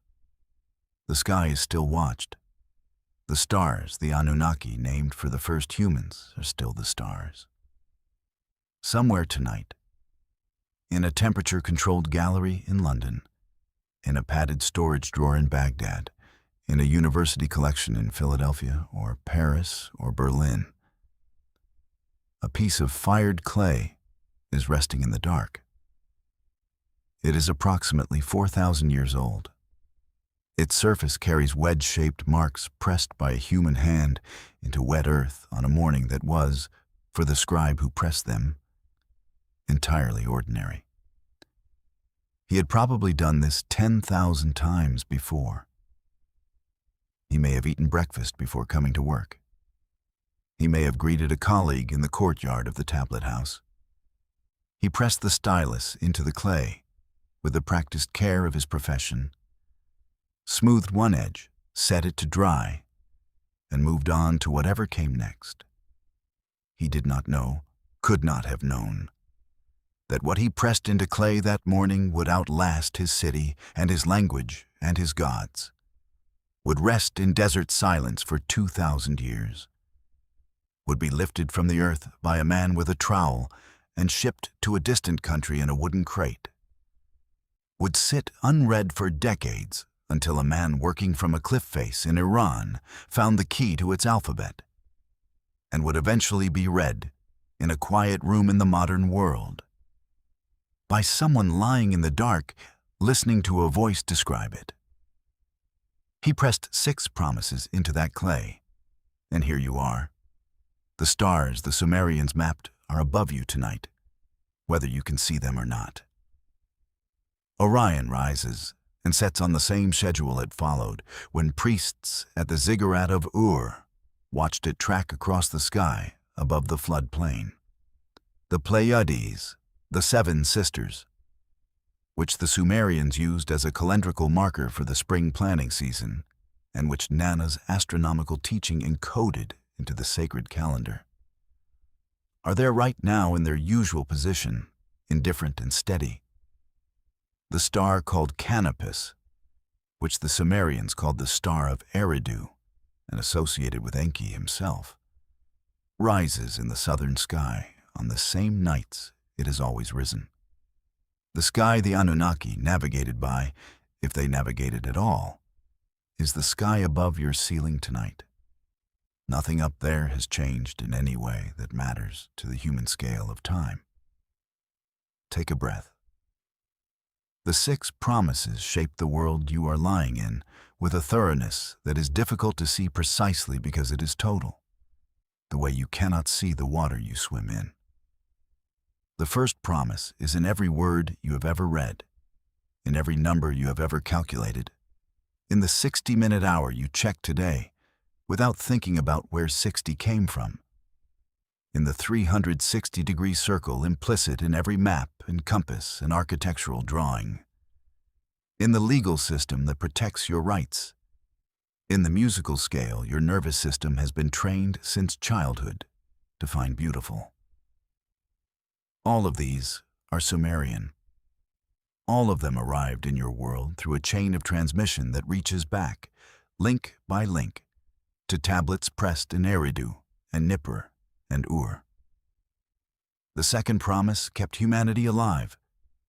The sky is still watched. The stars, the Anunnaki named for the first humans, are still the stars. Somewhere tonight, in a temperature-controlled gallery in London, in a padded storage drawer in Baghdad, in a university collection in Philadelphia or Paris or Berlin, a piece of fired clay is resting in the dark. It is approximately 4,000 years old. Its surface carries wedge-shaped marks pressed by a human hand into wet earth on a morning that was, for the scribe who pressed them, entirely ordinary. He had probably done this 10,000 times before. He may have eaten breakfast before coming to work. He may have greeted a colleague in the courtyard of the tablet house. He pressed the stylus into the clay with the practiced care of his profession, smoothed one edge, set it to dry, and moved on to whatever came next. He did not know, could not have known, that what he pressed into clay that morning would outlast his city and his language and his gods, would rest in desert silence for 2,000 years, would be lifted from the earth by a man with a trowel and shipped to a distant country in a wooden crate, would sit unread for decades until a man working from a cliff face in Iran found the key to its alphabet, and would eventually be read in a quiet room in the modern world by someone lying in the dark listening to a voice describe it. He pressed 6 promises into that clay, and here you are. The stars the Sumerians mapped are above you tonight, whether you can see them or not. Orion rises and sets on the same schedule it followed when priests at the ziggurat of Ur watched it track across the sky above the floodplain. The Pleiades, the 7 sisters, which the Sumerians used as a calendrical marker for the spring planting season, and which Nana's astronomical teaching encoded into the sacred calendar, are there right now in their usual position, indifferent and steady. The star called Canopus, which the Sumerians called the Star of Eridu, and associated with Enki himself, rises in the southern sky on the same nights it has always risen. The sky the Anunnaki navigated by, if they navigated at all, is the sky above your ceiling tonight. Nothing up there has changed in any way that matters to the human scale of time. Take a breath. The 6 promises shape the world you are lying in with a thoroughness that is difficult to see precisely because it is total, the way you cannot see the water you swim in. The first promise is in every word you have ever read, in every number you have ever calculated, in the 60-minute hour you checked today without thinking about where 60 came from, in the 360-degree circle implicit in every map and compass and architectural drawing, in the legal system that protects your rights, in the musical scale your nervous system has been trained since childhood to find beautiful. All of these are Sumerian. All of them arrived in your world through a chain of transmission that reaches back, link by link, to tablets pressed in Eridu and Nippur and Ur. The second promise kept humanity alive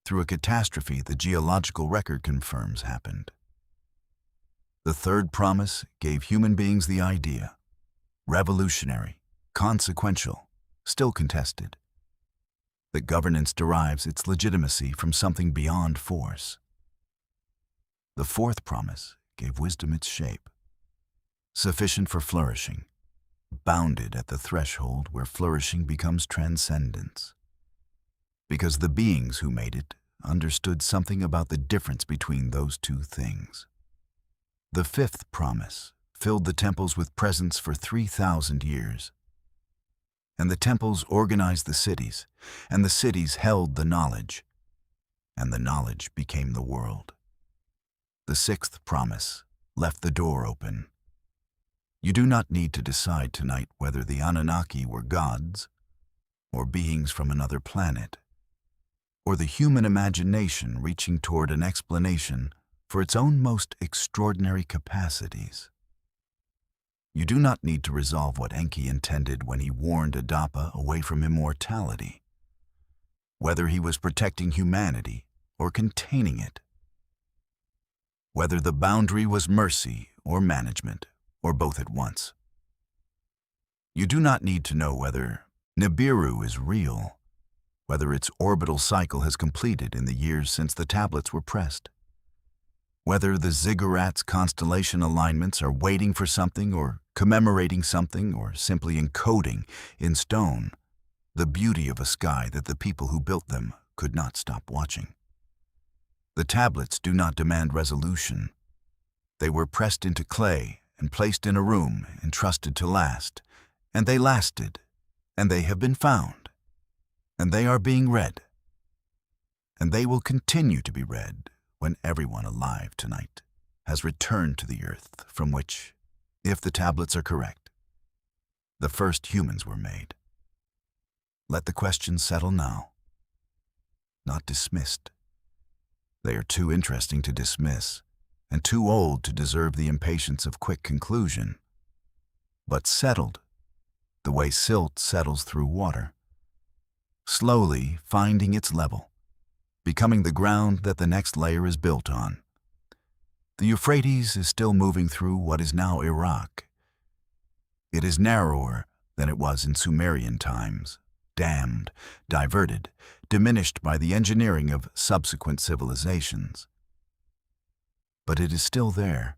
through a catastrophe the geological record confirms happened. The third promise gave human beings the idea, revolutionary, consequential, still contested, that governance derives its legitimacy from something beyond force. The fourth promise gave wisdom its shape, sufficient for flourishing, bounded at the threshold where flourishing becomes transcendence, because the beings who made it understood something about the difference between those two things. The fifth promise filled the temples with presents for 3,000 years, and the temples organized the cities, and the cities held the knowledge, and the knowledge became the world. The sixth promise left the door open. You do not need to decide tonight whether the Anunnaki were gods, or beings from another planet, or the human imagination reaching toward an explanation for its own most extraordinary capacities. You do not need to resolve what Enki intended when he warned Adapa away from immortality, whether he was protecting humanity or containing it, whether the boundary was mercy or management, or both at once. You do not need to know whether Nibiru is real, whether its orbital cycle has completed in the years since the tablets were pressed, whether the ziggurat's constellation alignments are waiting for something or commemorating something or simply encoding in stone the beauty of a sky that the people who built them could not stop watching. The tablets do not demand resolution. They were pressed into clay and placed in a room entrusted to last, and they lasted, and they have been found, and they are being read, and they will continue to be read when everyone alive tonight has returned to the earth from which, if the tablets are correct, the first humans were made. Let the questions settle now, not dismissed. They are too interesting to dismiss, and too old to deserve the impatience of quick conclusion, but settled, the way silt settles through water, slowly finding its level, becoming the ground that the next layer is built on. The Euphrates is still moving through what is now Iraq. It is narrower than it was in Sumerian times, dammed, diverted, diminished by the engineering of subsequent civilizations. But it is still there,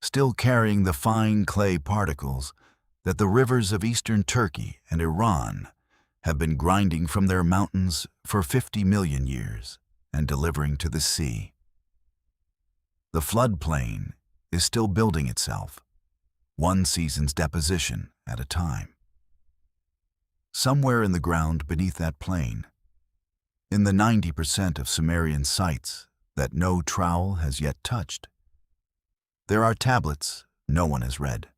still carrying the fine clay particles that the rivers of eastern Turkey and Iran have been grinding from their mountains for 50 million years and delivering to the sea. The floodplain is still building itself, one season's deposition at a time. Somewhere in the ground beneath that plain, in the 90% of Sumerian sites that no trowel has yet touched, there are tablets no one has read,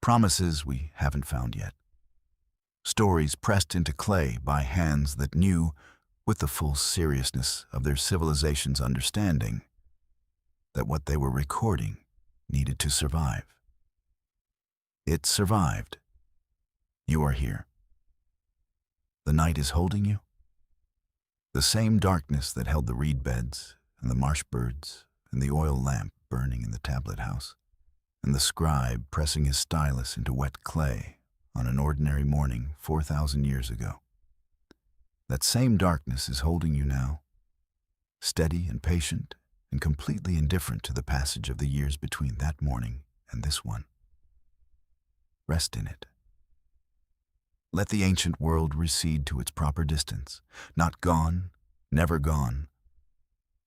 promises we haven't found yet, stories pressed into clay by hands that knew, with the full seriousness of their civilization's understanding, that what they were recording needed to survive. It survived. You are here. The night is holding you. The same darkness that held the reed beds and the marsh birds and the oil lamp burning in the tablet house, and the scribe pressing his stylus into wet clay on an ordinary morning 4,000 years ago. That same darkness is holding you now, steady and patient and completely indifferent to the passage of the years between that morning and this one. Rest in it. Let the ancient world recede to its proper distance, not gone, never gone,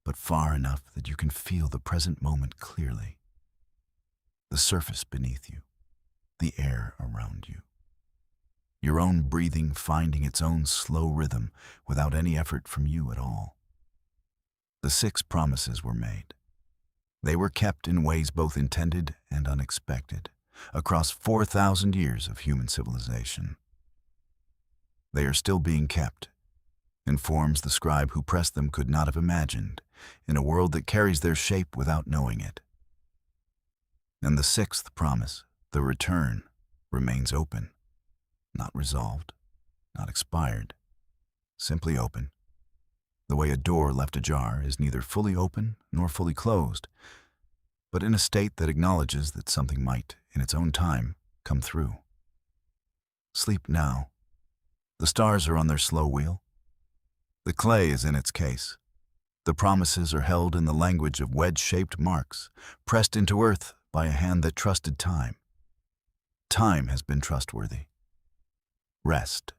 but far enough that you can feel the present moment clearly. The surface beneath you, the air around you. Your own breathing finding its own slow rhythm without any effort from you at all. The 6 promises were made. They were kept in ways both intended and unexpected, across 4,000 years of human civilization. They are still being kept, in forms the scribe who pressed them could not have imagined, in a world that carries their shape without knowing it. And the 6th promise, the return, remains open, not resolved, not expired, simply open. The way a door left ajar is neither fully open nor fully closed, but in a state that acknowledges that something might, in its own time, come through. Sleep now. The stars are on their slow wheel. The clay is in its case. The promises are held in the language of wedge-shaped marks, pressed into earth by a hand that trusted time. Time has been trustworthy. Rest.